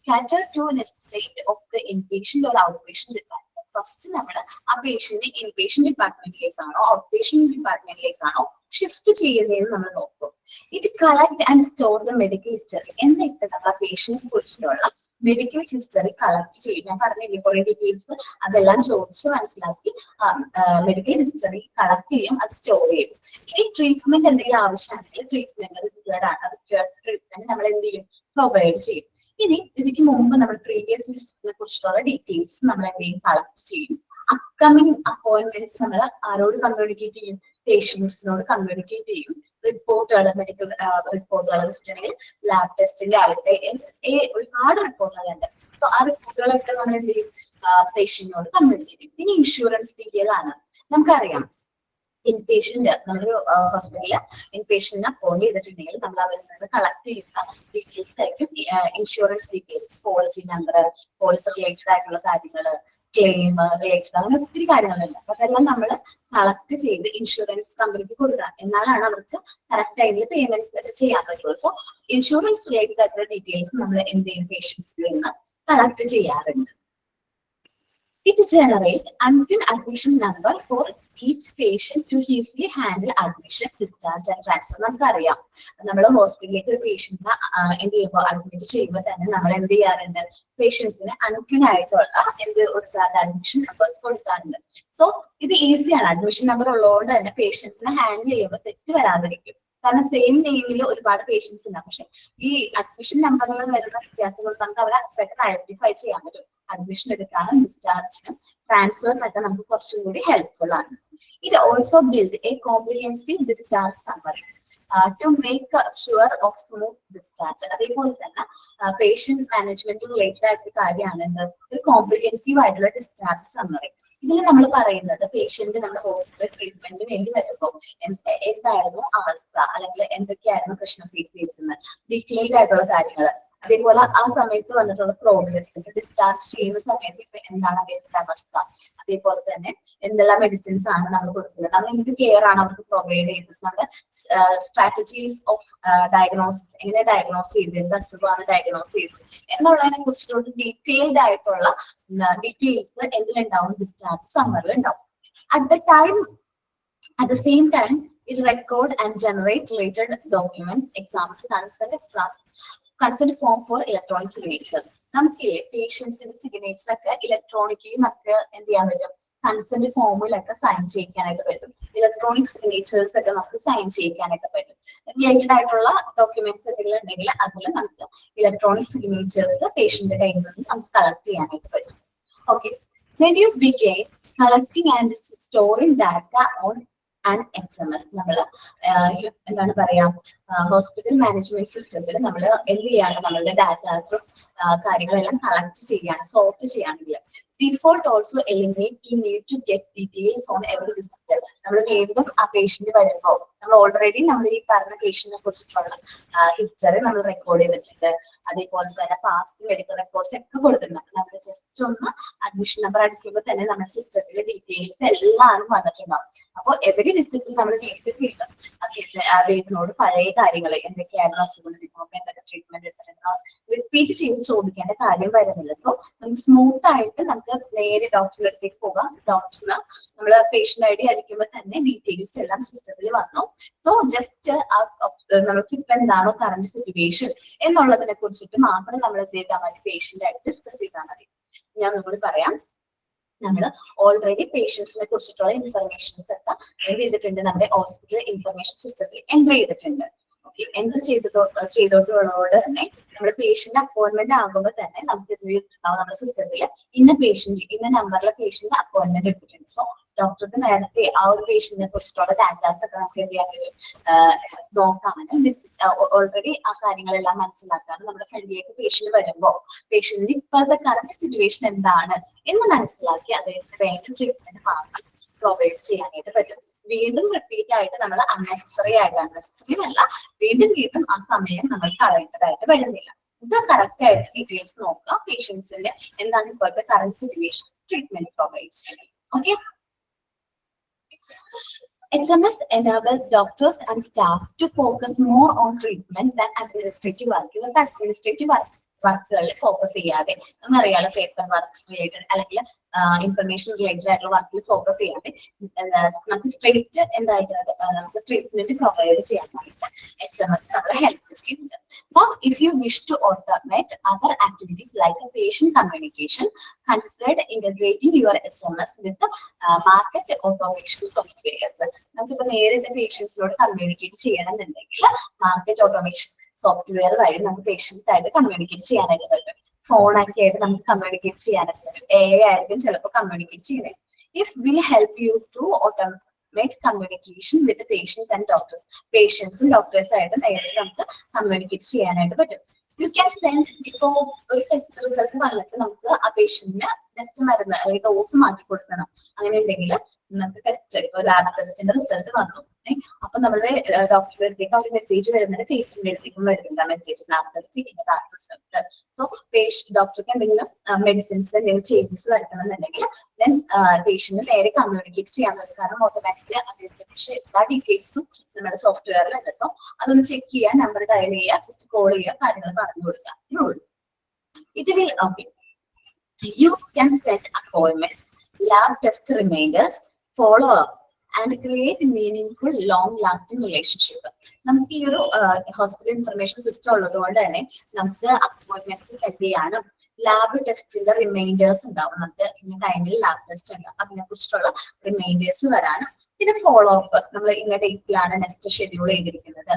Speaker 1: cater to necessity of the inpatient or outpatient department. First നമ്മൾ ആ പേഷ്യന്റിനെ ഇൻപേഷ്യന്റ് ഡിപ്പാർട്ട്മെന്റിലേക്കാണോ ഔട്ട് പേഷ്യന്റ് ഡിപ്പാർട്ട്മെന്റിലേക്കാണോ ഷിഫ്റ്റ് ചെയ്യുന്നതെന്ന് നമ്മൾ നോക്കും. It collect and store the medical history. എന്നിട്ട് നമ്മൾ ആ പേഷ്യന്റിനെ കുറിച്ചിട്ടുള്ള മെഡിക്കൽ ഹിസ്റ്ററി കളക്ട് ചെയ്യും. ഞാൻ പറഞ്ഞില്ലേ കുറെ ഡീറ്റെയിൽസ്, അതെല്ലാം ചോദിച്ച് മനസ്സിലാക്കി മെഡിക്കൽ ഹിസ്റ്ററി കളക്ട് ചെയ്യും, അത് സ്റ്റോർ ചെയ്യും. ഇനി ട്രീറ്റ്മെന്റ് എന്തെങ്കിലും ആവശ്യമാണെങ്കിൽ ട്രീറ്റ്മെന്റ് ട്രീറ്റ്മെന്റ് നമ്മൾ എന്ത് ചെയ്യും, പ്രൊവൈഡ് ചെയ്യും. ഇനി ഇതിക്ക് മുമ്പ് നമ്മൾ പ്രീവിയസ് വിസിറ്റിനെ കുറിച്ചുള്ള ഡീറ്റെയിൽസ് നമ്മൾ എന്ത് ചെയ്യും, കളക്ട് ചെയ്യും. അപ്കമിങ് അപ്പോയിന്റ്മെന്റ്സ് നമ്മൾ ആരോട് കമ്മ്യൂണിക്കേറ്റ് ചെയ്യും, പേഷ്യൻസിനോട് കമ്മ്യൂണിക്കേറ്റ് ചെയ്യും. റിപ്പോർട്ടുകൾ, മെഡിക്കൽ റിപ്പോർട്ടുകൾ വെച്ചിട്ടുണ്ടെങ്കിൽ ലാബ് ടെസ്റ്റിന്റെ ആവട്ടെ, ഒരുപാട് റിപ്പോർട്ടുകളുണ്ട്. സോ ആ റിപ്പോർട്ടുകളൊക്കെ നമ്മൾ എന്ത് ചെയ്യും, പേഷ്യന്റിനോട് കമ്മ്യൂണിക്കേറ്റ് ചെയ്യും. ഇനി ഇൻഷുറൻസ് ഡീറ്റെയിൽ ആണ്. നമുക്കറിയാം ഇൻപേഷ്യന്റ് നമ്മളൊരു ഹോസ്പിറ്റലില് ഇൻപേഷ്യന്റിനെ അപ്പോയിന്റ് ചെയ്തിട്ടുണ്ടെങ്കിൽ നമ്മൾ അവരിൽ നിന്ന് കളക്ട് ചെയ്യുന്ന ഡീറ്റെയിൽസ് ആയിരിക്കും insurance details, policy number, policy related ആയിട്ടുള്ള കാര്യങ്ങൾ, ക്ലെയിം റിലേറ്റഡ്, അങ്ങനെ ഒത്തിരി കാര്യങ്ങളുണ്ട്. അപ്പൊ അതെല്ലാം നമ്മൾ കളക്ട് ചെയ്ത് ഇൻഷുറൻസ് കമ്പനിക്ക് കൊടുക്കണം. എന്നാലാണ് അവർക്ക് കറക്റ്റ് ആയിട്ടുള്ള പേയ്മെന്റ് ചെയ്യാൻ പറ്റുള്ളൂ. സോ ഇൻഷുറൻസ് റിലേറ്റഡ് ആയിട്ടുള്ള ഡീറ്റെയിൽസ് നമ്മൾ എന്ത് ചെയ്യും, പേഷ്യൻസിൽ നിന്ന് കളക്ട് ചെയ്യാറുണ്ട്. It generates until admission number for each patient to easily handle admission, discharge and transfer. നമുക്കറിയാം നമ്മൾ ഹോസ്പിറ്റലിലേക്ക് ഒരു പേഷ്യന്റിനെ എന്ത് ചെയ്യുമ്പോൾ അഡ്മിറ്റ് ചെയ്യുമ്പോൾ തന്നെ നമ്മൾ എന്ത് ചെയ്യാറുണ്ട്, പേഷ്യൻസിന് അൺക്യൂനായിട്ടുള്ള എന്ത് കൊടുക്കാറുണ്ട്, അഡ്മിഷൻ നമ്പേഴ്സ് കൊടുക്കാറുണ്ട്. സോ ഇത് ഈസിയാണ്, അഡ്മിഷൻ നമ്പർ ഉള്ളതുകൊണ്ട് തന്നെ പേഷ്യൻസിനെ ഹാൻഡിൽ ചെയ്യുമ്പോൾ തെറ്റ് വരാതിരിക്കും. കാരണം സെയിം നെയിമിൽ ഒരുപാട് പേഷ്യൻസ് ഉണ്ടാവും. പക്ഷെ ഈ അഡ്മിഷൻ നമ്പറിൽ വരുന്ന വ്യത്യാസങ്ങൾ നമുക്ക് അവരെ പെട്ടെന്ന് ഐഡന്റിഫൈ ചെയ്യാൻ പറ്റും. അഡ്മിഷൻ എടുക്കാനും ഡിസ്ചാർജിനും ട്രാൻസ്ഫറിനൊക്കെ നമുക്ക് കുറച്ചും കൂടി ഹെൽപ്ഫുൾ ആണ്. It also build a comprehensive discharge summary to make sure of smooth discharge. അതേപോലെ തന്നെ പേഷ്യന്റ് മാനേജ്മെന്റ് റിലേറ്റഡ് ആയിട്ടുള്ള കാര്യമാണ് ഒരു കോംപ്രിഹെൻസീവ് ആയിട്ടുള്ള ഡിസ്ചാർജ് സമ്മറി. ഇതിൽ നമ്മൾ പറയുന്നത് പേഷ്യന്റ് നമ്മുടെ ഹോസ്പിറ്റൽ ട്രീറ്റ്മെന്റിന് വേണ്ടി വരുമ്പോൾ എന്തായിരുന്നു അവസ്ഥ, അല്ലെങ്കിൽ എന്തൊക്കെയായിരുന്നു പ്രശ്നം ഫേസ് ചെയ്തിരുന്നത്, ഡീറ്റെയിൽഡ് ആയിട്ടുള്ള കാര്യങ്ങൾ. അതേപോലെ ആ സമയത്ത് വന്നിട്ടുള്ള പ്രോഗ്രസ്, ഡിസ്ചാർജ് ചെയ്യുന്ന സമയത്ത് ഇപ്പൊ എന്താണ് അദ്ദേഹത്തിന്റെ അവസ്ഥ, അതേപോലെ തന്നെ എന്തെല്ലാം മെഡിസിൻസ് ആണ് നമ്മൾ കൊടുക്കുന്നത്, നമ്മൾ എന്ത് കെയർ ആണ് അവർക്ക് പ്രൊവൈഡ് ചെയ്യുന്നത്, നമ്മുടെ സ്ട്രാറ്റജീസ് ഓഫ് ഡയഗ്നോസിസ്, എങ്ങനെ ഡയഗ്നോസ് ചെയ്ത്, എന്ത് അസുഖമാണ് ഡയഗ്നോസ് ചെയ്തത് എന്നുള്ളതിനെ കുറിച്ചിട്ടുള്ള ഡീറ്റെയിൽഡ് ആയിട്ടുള്ള ഡീറ്റെയിൽസ് എന്തിലുണ്ടാവും, ഡിസ്ചാർജ് സമ്മറിൽ ഉണ്ടാവും. At the same time, it record and generate related documents, example consent form for electronic signature. നമുക്ക് പേഷ്യൻസിന്റെ സിഗ്നേച്ചർ ഒക്കെ ഇലക്ട്രോണിക്കലി നമുക്ക് എന്ത് ചെയ്യാൻ പറ്റും, കൺസെന്റ് ഫോമിലൊക്കെ സൈൻ ചെയ്യിക്കാനായിട്ട് പറ്റും. ഇലക്ട്രോണിക് സിഗ്നേച്ചേഴ്സ് ഒക്കെ നമുക്ക് സൈൻ ചെയ്യിക്കാനായിട്ട് പറ്റും. റിലേറ്റഡ് ആയിട്ടുള്ള ഡോക്യുമെന്റ്സ് എന്തെങ്കിലും ഉണ്ടെങ്കിൽ അതിൽ നമുക്ക് ഇലക്ട്രോണിക് സിഗ്നേച്ചേഴ്സ് പേഷ്യന്റ് കയ്യിൽ നിന്ന് നമുക്ക് കളക്ട് ചെയ്യാനായിട്ട് പറ്റും. Okay, when you begin collecting and storing data on an XMS, നമ്മൾ എന്താണ് പറയാ, ഹോസ്പിറ്റൽ മാനേജ്മെന്റ് സിസ്റ്റത്തിൽ നമ്മൾ എന്ത് ചെയ്യാണ്, നമ്മളുടെ ഡാറ്റാസും കാര്യങ്ങളെല്ലാം കളക്ട് ചെയ്യാണ്, സോർട്ട് ചെയ്യാണെങ്കിൽ default also eliminate you need to get details on every visitor. നമ്മൾ വീണ്ടും ആ പേഷ്യന്റ് വരുമ്പോൾ നമ്മൾ ഓൾറെഡി നമ്മൾ ഈ പറഞ്ഞ പേഷ്യന്റിനെ കുറിച്ചിട്ടുള്ള ഹിസ്റ്ററി നമ്മൾ റെക്കോർഡ് ചെയ്തിട്ടുണ്ട്. അതേപോലെ തന്നെ പാസ്റ്റ് മെഡിക്കൽ റെക്കോർഡ്സ് ഒക്കെ കൊടുത്തിട്ടുണ്ട്. നമ്മൾ ജസ്റ്റ് ഒന്ന് അഡ്മിഷൻ നമ്പർ അടിക്കുമ്പോൾ തന്നെ നമ്മുടെ സിസ്റ്റത്തിലെ ഡീറ്റെയിൽസ് എല്ലാം വന്നിട്ടുണ്ടാവും. അപ്പോൾ എവരി വിസിറ്റിൽ നമ്മൾ വീണ്ടും വീണ്ടും അദ്ദേഹത്തിനോട് പഴയ കാര്യങ്ങൾ എന്തൊക്കെയായിരുന്നു അസുഖം, എന്തൊക്കെ ട്രീറ്റ്മെന്റ് എടുത്തിട്ടുണ്ടോ റിപ്പീറ്റ് ചെയ്ത് ചോദിക്കേണ്ട കാര്യം വരുന്നില്ല. സോ നമുക്ക് സ്മൂത്ത് ആയിട്ട് നമുക്ക് നേരെ ഡോക്ടറുടെ അടുത്തേക്ക് പോകാം. ഡോക്ടറിന് നമ്മൾ പേഷ്യന്റ് ഐ ഡി അടിക്കുമ്പോൾ തന്നെ ഡീറ്റെയിൽസ് എല്ലാം സിസ്റ്റത്തിൽ വന്നു. സോ ജസ്റ്റ് നമുക്ക് ഇപ്പൊ എന്താണോ കറന്റ് സിറ്റുവേഷൻ എന്നുള്ളതിനെ കുറിച്ചിട്ട് മാത്രം നമ്മൾ എന്ത് ചെയ്താൽ മതി, പേഷ്യന്റ് ആയിട്ട് ഡിസ്കസ് ചെയ്താൽ മതി. ഞാൻ ഒന്നുകൂടി പറയാം, നമ്മൾ ഓൾറെഡി പേഷ്യൻസിനെ കുറിച്ചിട്ടുള്ള ഇൻഫർമേഷൻസ് ഒക്കെ എന്ത് ചെയ്തിട്ടുണ്ട്, നമ്മുടെ ഹോസ്പിറ്റൽ ഇൻഫർമേഷൻ സിസ്റ്റത്തിൽ എൻട്രി ചെയ്തിട്ടുണ്ട്. ഓക്കെ, എൻട്രി ചെയ്തോട്ടുള്ളതോട് തന്നെ നമ്മുടെ പേഷ്യന്റ് അപ്പോയിന്റ്മെന്റ് ആകുമ്പോൾ തന്നെ നമുക്ക് ഉണ്ടാവും നമ്മുടെ സിസ്റ്റത്തിൽ ഇന്ന പേഷ്യന്റ് ഇന്ന നമ്പറിലെ പേഷ്യന്റ് അപ്പോയിന്റ്മെന്റ് എടുത്തിട്ടുണ്ട്. സോ ഡോക്ടർക്ക് നേരത്തെ ആ ഒരു പേഷ്യന്റിനെ കുറിച്ചിട്ടുള്ള ഡാറ്റാസ് ഒക്കെ നമുക്ക് എന്ത് ചെയ്യാൻ പറ്റും, നോക്കാനും ഓൾറെഡി ആ കാര്യങ്ങളെല്ലാം മനസ്സിലാക്കാനും നമ്മുടെ ഫ്രണ്ടിലേക്ക് പേഷ്യന്റ് വരുമ്പോൾ പേഷ്യന്റിന് ഇപ്പോഴത്തെ കറന്റ് സിറ്റുവേഷൻ എന്താണ് എന്ന് മനസ്സിലാക്കി അദ്ദേഹത്തിന് വേണ്ട ട്രീറ്റ്മെന്റ് മാത്രം പ്രൊവൈഡ് ചെയ്യാനായിട്ട് പറ്റും. വീണ്ടും റിപ്പീറ്റ് ആയിട്ട് നമ്മൾ അൺനെസസറി അല്ല, വീണ്ടും ആ സമയം നമ്മൾ കളയേണ്ടതായിട്ട് വരുന്നില്ല. ഇത് കറക്റ്റ് ആയിട്ട് ഡീറ്റെയിൽസ് നോക്കുക, പേഷ്യൻസിന്റെ എന്താണ് ഇപ്പോഴത്തെ കറന്റ് സിറ്റുവേഷൻ, ട്രീറ്റ്മെന്റ് പ്രൊവൈഡ് ചെയ്യണം. Okay, HMS enables doctors and staff to focus more on treatment than administrative work. ഇവർക്ക് അഡ്മിനിസ്ട്രേറ്റീവ് വർക്കുകളിൽ ഫോക്കസ് ചെയ്യാതെ, നമുക്കറിയാലോ പേപ്പർ വർക്ക്സ് റിലേറ്റഡ് അല്ലെങ്കിൽ ഇൻഫർമേഷൻ റിലേറ്റഡ് ആയിട്ടുള്ള വർക്കിൽ ഫോക്കസ് ചെയ്യാതെ നമുക്ക് സ്ട്രെയിറ്റ് എന്തായിട്ട് നമുക്ക് ട്രീറ്റ്മെന്റ് പ്രൊവൈഡ് ചെയ്യാനായിട്ട് HMS നമ്മളെ ഹെൽപ്പ് ചെയ്യുന്നുണ്ട്. Now, if you wish to automate other activities like a patient communication, consider integrating your HMS with the market automation softwares. നമുക്കിപ്പോൾ നേരിട്ട് പേഷ്യൻസിനോട് കമ്മ്യൂണിക്കേറ്റ് ചെയ്യണമെന്നുണ്ടെങ്കിൽ മാർക്കറ്റ് ഓട്ടോമേഷൻ സോഫ്റ്റ്വെയർ വഴി നമുക്ക് പേഷ്യൻസ് ആയിട്ട് കമ്മ്യൂണിക്കേറ്റ് ചെയ്യാനായിട്ട് പറ്റും. ഫോണൊക്കെ ആയിട്ട് നമുക്ക് കമ്മ്യൂണിക്കേറ്റ് ചെയ്യാനായിട്ട് പറ്റും. AI ആയിരിക്കും ചിലപ്പോൾ കമ്മ്യൂണിക്കേറ്റ് ചെയ്യുന്നത്. If will help you to automate communication with the patients and doctors. പേഷ്യൻസും ഡോക്ടേഴ്സും ആയിട്ട് നേരിട്ട് നമുക്ക് കമ്മ്യൂണിക്കേറ്റ് ചെയ്യാനായിട്ട് പറ്റും. യു ക്യാൻ സെൻഡ് ഇപ്പോ ഒരു ടെസ്റ്റ് റിസൾട്ട് വന്നിട്ട് നമുക്ക് ആ പേഷ്യന്റിന് ടെസ്റ്റ് മരുന്ന് അല്ലെങ്കിൽ ഡോസ് മാറ്റി കൊടുക്കണം. അങ്ങനെ ഉണ്ടെങ്കിൽ നമുക്ക് ടെസ്റ്റ് ഇപ്പൊ ലാബ് ടെസ്റ്റിന്റെ റിസൾട്ട് വന്നു, അപ്പൊ നമ്മുടെ ഡോക്ടറുടെ അടുത്തേക്ക് ഒരു മെസ്സേജ് വരുന്നുണ്ട്, പേഷ്യന്റിന്റെ അടുത്തേക്കും വരുന്നുണ്ട് ആ മെസ്സേജ് ലാബ് ടെസ്റ്റ് ഇന്നതാണ് റിസൾട്ട്. സോ ഡോക്ടർക്ക് എന്തെങ്കിലും മെഡിസിൻസ് എന്തെങ്കിലും ചേഞ്ചസ് വരുത്തണമെന്നുണ്ടെങ്കിൽ ദെൻ പേഷ്യന്റ് നേരെ കമ്മ്യൂണിക്കേറ്റ് ചെയ്യാൻ പറ്റും. കാരണം ഓട്ടോമാറ്റിക്കലി അതിനെ കുറിച്ച് എല്ലാ ഡീറ്റെയിൽസും നമ്മുടെ സോഫ്റ്റ്വെയറിലുണ്ട്. സോ അതൊന്ന് ചെക്ക് ചെയ്യാൻ നമ്പർ ഡയൽ ചെയ്യുക, ജസ്റ്റ് കോൾ ചെയ്യുക, കാര്യങ്ങൾ പറഞ്ഞു കൊടുക്കുക. It will okay. You can set appointments, lab test reminders, follow up, and create meaningful, long-lasting relationship. നമുക്ക് ഈ ഒരു ഹോസ്പിറ്റൽ ഇൻഫർമേഷൻ സിസ്റ്റം ഉള്ളതുകൊണ്ട് തന്നെ നമുക്ക് അപ്പോയിന്റ്മെന്റ്സ് സെറ്റ് ചെയ്യാനും ലാബ് ടെസ്റ്റിന്റെ റിമൈൻഡേഴ്സ് ഉണ്ടാവും. നമുക്ക് ഇന്ന ടൈമിൽ ലാബ് ടെസ്റ്റ് ഉണ്ടാവും, അതിനെ കുറിച്ചുള്ള റിമൈൻഡേഴ്സ് വരാനും പിന്നെ ഫോളോ അപ്പ് നമ്മൾ ഇന്ന ഡേറ്റിലാണ് നെക്സ്റ്റ് ഷെഡ്യൂൾ ചെയ്തിരിക്കുന്നത്,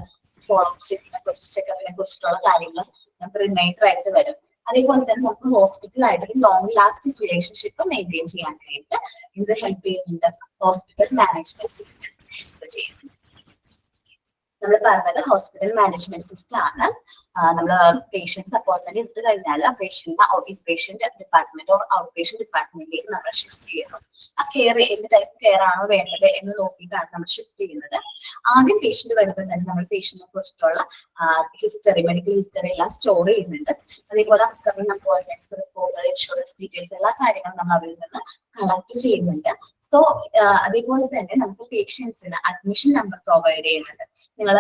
Speaker 1: ഫോളോ അപ്പ് ചെക്കപ്പിനെ കുറിച്ചിട്ടുള്ള കാര്യങ്ങൾ നമുക്ക് റിമൈൻഡർ ആയിട്ട് വരും. അതേപോലെ തന്നെ നമുക്ക് ഹോസ്പിറ്റലായിട്ട് ഒരു ലോങ് ലാസ്റ്റിംഗ് റിലേഷൻഷിപ്പ് മെയിൻറ്റെയിൻ ചെയ്യാനായിട്ട് ഇത് ഹെൽപ്പ് ചെയ്യുന്നുണ്ട്. ഹോസ്പിറ്റൽ മാനേജ്മെന്റ് സിസ്റ്റം ഹെൽപ്പ് ചെയ്യുന്നുണ്ട്. നമ്മൾ പറഞ്ഞത് ഹോസ്പിറ്റൽ മാനേജ്മെന്റ് സിസ്റ്റം ആണ്. നമ്മൾ പേഷ്യൻസ് അപ്പോയിന്റ്മെന്റ് എടുത്തു കഴിഞ്ഞാൽ പേഷ്യന്റിനെ inpatient department or out patient ഡിപ്പാർട്ട്മെന്റിലേക്ക് നമ്മൾ ഷിഫ്റ്റ് ചെയ്യുന്നു. ആ കെയർ എന്ത് ടൈപ്പ് കെയർ ആണോ വേണ്ടത് എന്ന് നോക്കിയിട്ടാണ് നമ്മൾ ഷിഫ്റ്റ് ചെയ്യുന്നത്. ആദ്യം പേഷ്യന്റ് വരുമ്പോൾ തന്നെ നമ്മൾ പേഷ്യന്റിനെ കുറിച്ചിട്ടുള്ള ഹിസ്റ്ററി, മെഡിക്കൽ ഹിസ്റ്ററി എല്ലാം സ്റ്റോർ ചെയ്യുന്നുണ്ട്. അതേപോലെ upcoming appointments, report, insurance details എല്ലാ കാര്യങ്ങളും നമ്മൾ അവരിൽ നിന്ന് കളക്ട് ചെയ്യുന്നുണ്ട്. സോ അതേപോലെ തന്നെ നമുക്ക് പേഷ്യൻസിന് അഡ്മിഷൻ നമ്പർ പ്രൊവൈഡ് ചെയ്യുന്നുണ്ട്. നിങ്ങൾ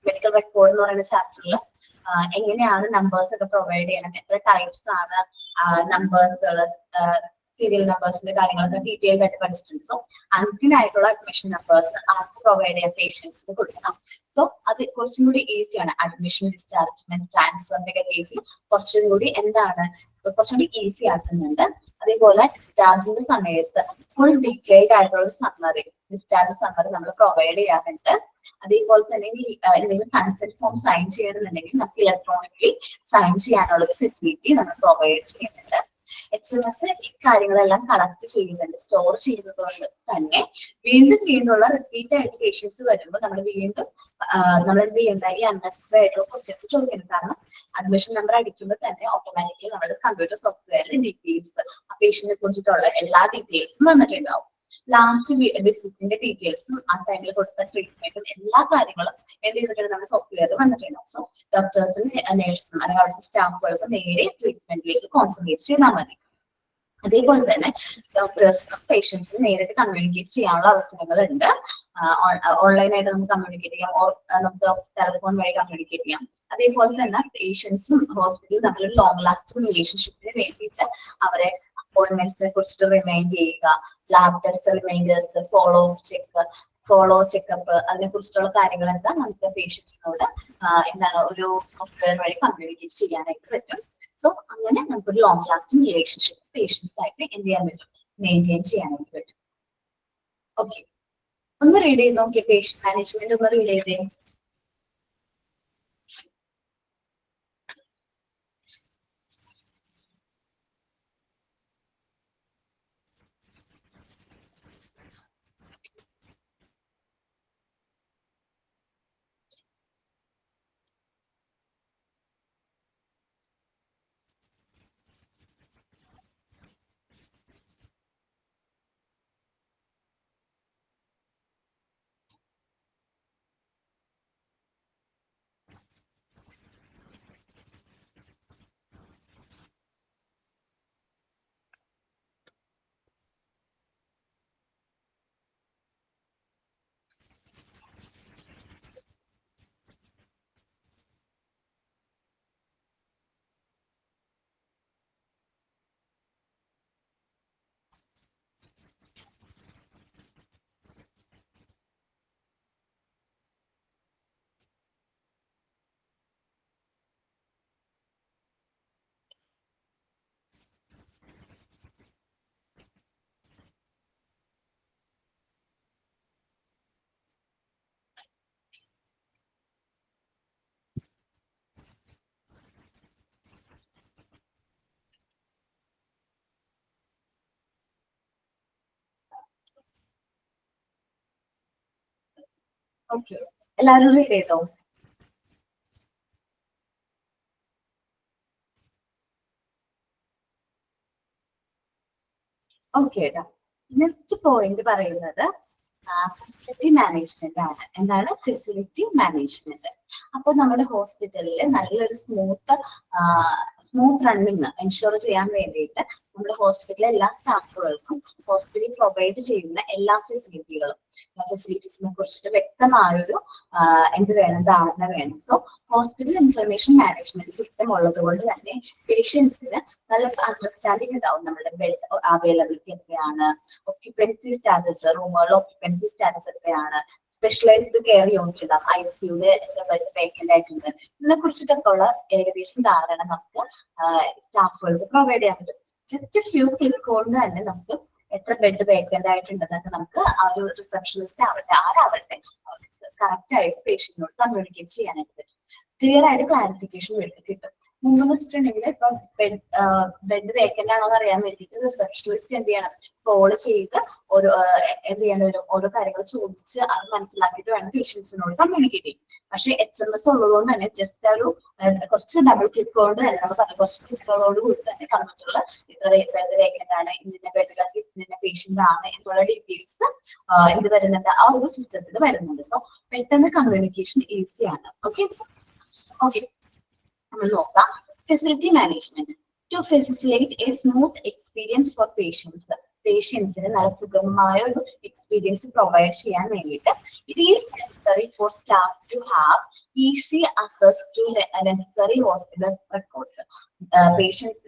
Speaker 1: മെഡിക്കൽ റെക്കോർഡ് എന്ന് പറയുന്ന ചാപ്റ്ററിൽ എങ്ങനെയാണ് നമ്പേഴ്സ് ഒക്കെ പ്രൊവൈഡ് ചെയ്യണം, എത്ര ടൈപ്സ് ആണ് നമ്പേഴ്സുകൾ, സീരിയൽ നമ്പേഴ്സിന്റെ കാര്യങ്ങളൊക്കെ ഡീറ്റെയിൽഡ് ആയിട്ട് പഠിച്ചിട്ടുണ്ട്. സോ അൺഫിനായിട്ടുള്ള അഡ്മിഷൻ നമ്പേഴ്സ് ആർക്ക് പ്രൊവൈഡ് ചെയ്യാൻ പേഷ്യൻസിന് കൊടുക്കണം. സോ അത് കുറച്ചും കൂടി ഈസിയാണ്. അഡ്മിഷൻ, ഡിസ്ചാർജ്മെന്റ്, ട്രാൻസ്ഫറിന്റെ ഒക്കെ കേസിൽ കുറച്ചും കൂടി കുറച്ചുകൂടി ഈസി ആക്കുന്നുണ്ട്. അതേപോലെ ഡിസ്ചാർജിന്റെ സമയത്ത് ഫുൾ ഡീറ്റെയിൽഡ് ആയിട്ടുള്ള ഒരു സമ്മറി, ഡിസ്ചാർജ് സമ്മറി നമ്മൾ പ്രൊവൈഡ് ചെയ്യാറുണ്ട്. അതേപോലെ തന്നെ എന്തെങ്കിലും കൺസെന്റ് ഫോം സൈൻ ചെയ്യണമെന്നുണ്ടെങ്കിൽ നമുക്ക് ഇലക്ട്രോണിക്കലി സൈൻ ചെയ്യാനുള്ള ഒരു ഫെസിലിറ്റി നമ്മൾ പ്രൊവൈഡ് ചെയ്യുന്നുണ്ട്. HMS ഇക്കാര്യങ്ങളെല്ലാം കളക്ട് ചെയ്യുന്നുണ്ട്. സ്റ്റോർ ചെയ്യുന്നത് കൊണ്ട് തന്നെ വീണ്ടും റിപ്പീറ്റ് ആയിട്ട് പേഷ്യൻസ് വരുമ്പോൾ നമ്മൾ വീണ്ടും നമ്മൾ എന്ത് ചെയ്യേണ്ട, ഈ അൺനെസസറി ആയിട്ടുള്ള ക്വസ്റ്റ്യൻസ് ചോദിക്കുന്നത്. കാരണം അഡ്മിഷൻ നമ്പർ അടിക്കുമ്പോൾ തന്നെ ഓട്ടോമാറ്റിക്കലി നമ്മുടെ കമ്പ്യൂട്ടർ സോഫ്റ്റ്വെയറിൽ ഡീറ്റെയിൽസ് ആ പേഷ്യന്റിനെ കുറിച്ചിട്ടുള്ള എല്ലാ ഡീറ്റെയിൽസും വന്നിട്ടുണ്ടാവും. ലാസ്റ്റ് വിസിറ്റിന്റെ ഡീറ്റെയിൽസും ആ ടൈമിൽ കൊടുത്ത ട്രീറ്റ്മെന്റും എല്ലാ കാര്യങ്ങളും എന്ത് ചെയ്തിട്ടുണ്ട് നമ്മുടെ സോഫ്റ്റ്വെയറിൽ വന്നിട്ടുണ്ടാവും. സോ ഡോക്ടേഴ്സും നഴ്സും അല്ലെങ്കിൽ അവിടുത്തെ സ്റ്റാഫുകൾക്ക് നേരെ ട്രീറ്റ്മെന്റിലേക്ക് കോൺസെൻട്രേറ്റ് ചെയ്താൽ മതി. അതേപോലെ തന്നെ ഡോക്ടേഴ്സിനും പേഷ്യൻസിനും നേരിട്ട് കമ്മ്യൂണിക്കേറ്റ് ചെയ്യാനുള്ള അവസരങ്ങളുണ്ട്. ഓൺലൈനായിട്ട് നമുക്ക് കമ്മ്യൂണിക്കേറ്റ് ചെയ്യാം, നമുക്ക് ടെലിഫോൺ വഴി കമ്മ്യൂണിക്കേറ്റ് ചെയ്യാം. അതേപോലെ തന്നെ പേഷ്യൻസും ഹോസ്പിറ്റലും തമ്മിലൊരു ലോങ് ലാസ്റ്റിംഗ് റിലേഷൻഷിപ്പിന് വേണ്ടിയിട്ട് അവരെ അപ്പോയിന്റ്മെന്റ്സിനെ കുറിച്ചിട്ട് റിമൈൻഡ് ചെയ്യുക, lab test reminders, follow checkup, അതിനെ കുറിച്ചിട്ടുള്ള കാര്യങ്ങളൊക്കെ നമുക്ക് പേഷ്യൻസിനോട് ഒരു സോഫ്റ്റ്വെയർ വഴി കമ്മ്യൂണിക്കേറ്റ് ചെയ്യാനായിട്ട് പറ്റും. സോ അങ്ങനെ നമുക്കൊരു ലോങ് ലാസ്റ്റിംഗ് റിലേഷൻഷിപ്പ് പേഷ്യൻസ് ആയിട്ട് എന്ത് ചെയ്യാൻ പറ്റും, മെയിൻറ്റെയിൻ ചെയ്യാനായിട്ട് പറ്റും. ഓക്കെ, ഒന്ന് റീഡ് ചെയ്ത് നോക്കിയേ, പേഷ്യന്റ് മാനേജ്മെന്റ് ഒന്ന് റീഡ് ചെയ്തേ. ഓക്കെ, എല്ലാവരും റീഡ് ചെയ്തോ? ഓക്കെ കേട്ടോ. നെക്സ്റ്റ് പോയിന്റ് പറയുന്നത് ഫെസിലിറ്റി മാനേജ്മെന്റ് ആണ്. എന്താണ് ഫെസിലിറ്റി മാനേജ്മെന്റ്? അപ്പൊ നമ്മുടെ ഹോസ്പിറ്റലിൽ നല്ലൊരു സ്മൂത്ത് റണ്ണിങ് എൻഷുർ ചെയ്യാൻ വേണ്ടിയിട്ട് നമ്മുടെ ഹോസ്പിറ്റലിലെ എല്ലാ സ്റ്റാഫുകൾക്കും ഹോസ്പിറ്റലിൽ പ്രൊവൈഡ് ചെയ്യുന്ന എല്ലാ ഫെസിലിറ്റീസിനെ കുറിച്ചിട്ട് വ്യക്തമായൊരു എന്ത് വേണം, ധാരണ വേണം. So hospital information management system ഉള്ളത് കൊണ്ട് തന്നെ പേഷ്യൻസിന് നല്ല അണ്ടർസ്റ്റാൻഡിങ് ഉണ്ടാവും. നമ്മുടെ ബെഡ് അവൈലബിലിറ്റി എത്രയാണ്, ഒക്യുപ്പൻസി സ്റ്റാറ്റസ്, റൂമുകളിലെ ഒക്യുപ്പൻസി സ്റ്റാറ്റസ് എത്രയാണ്, സ്പെഷ്യലൈസ്ഡ് കെയർ യൂണിറ്റ് ഉണ്ടാവും, ICUല് എത്ര ബെഡ് വേക്കന്റ് ആയിട്ടുണ്ട്, ഇതിനെ കുറിച്ചിട്ടൊക്കെ ഉള്ള ഏകദേശം ധാരണ നമുക്ക് സ്റ്റാഫുകൾക്ക് പ്രൊവൈഡ് ചെയ്യാൻ പറ്റും. ജസ്റ്റ് ഫ്യൂ ക്ലിക്ക് കൊണ്ട് തന്നെ നമുക്ക് എത്ര ബെഡ് വേക്കന്റ് ആയിട്ടുണ്ടെന്നൊക്കെ നമുക്ക് ആ ഒരു റിസപ്ഷനിസ്റ്റ് ആവട്ടെ ആരാവട്ടെ അവർക്ക് കറക്റ്റ് ആയിട്ട് പേഷ്യന്റിനോട് കമ്മ്യൂണിക്കേറ്റ് ചെയ്യാനായിട്ട് പറ്റും. ക്ലിയർ ആയിട്ട് ക്ലാരിഫിക്കേഷൻ കിട്ടും. മുമ്പെന്ന് വെച്ചിട്ടുണ്ടെങ്കിൽ ഇപ്പൊ ബെഡ് വേക്കന്റ് ആണോ എന്ന് അറിയാൻ വേണ്ടിയിട്ട് റിസപ്ഷനിസ്റ്റ് എന്ത് ചെയ്യണം, കോൾ ചെയ്ത് എന്ത് ചെയ്യണം, ഓരോ കാര്യങ്ങൾ ചോദിച്ച് അത് മനസ്സിലാക്കിയിട്ട് വേണം പേഷ്യൻസിനോട് കമ്മ്യൂണിക്കേറ്റ് ചെയ്യും. പക്ഷെ HMS ഉള്ളതുകൊണ്ട് തന്നെ ജസ്റ്റ് ഒരു കുറച്ച് ഡബിൾ ക്ലിക്ക് കൊണ്ട് തന്നെ നമ്മൾ പറഞ്ഞ കുറച്ച് ക്ലിക്കുകളോട് കൂടി തന്നെ പറഞ്ഞിട്ടുള്ള ഇത്ര ബെഡ് വേക്കന്റ് ആണ്, ഇന്ന ബെഡിലൊക്കെ ഇന്ന പേഷ്യന്റ് ആണ് എന്നുള്ള ഡീറ്റെയിൽസ് ഇത് വരുന്നുണ്ട്, ആ ഒരു സിസ്റ്റത്തിൽ വരുന്നുണ്ട്. സോ പെട്ടെന്ന് കമ്മ്യൂണിക്കേഷൻ ഈസിയാണ്. ഓക്കെ ഓക്കെ, നമ്മൾ നോക്കാം facility management. To facilitate a smooth experience for പേഷ്യൻസിന് നല്ല സുഗമമായ ഒരു എക്സ്പീരിയൻസ് പ്രൊവൈഡ് ചെയ്യാൻ വേണ്ടിയിട്ട് it is necessary for staff to have easy access to necessary hospital records. Patients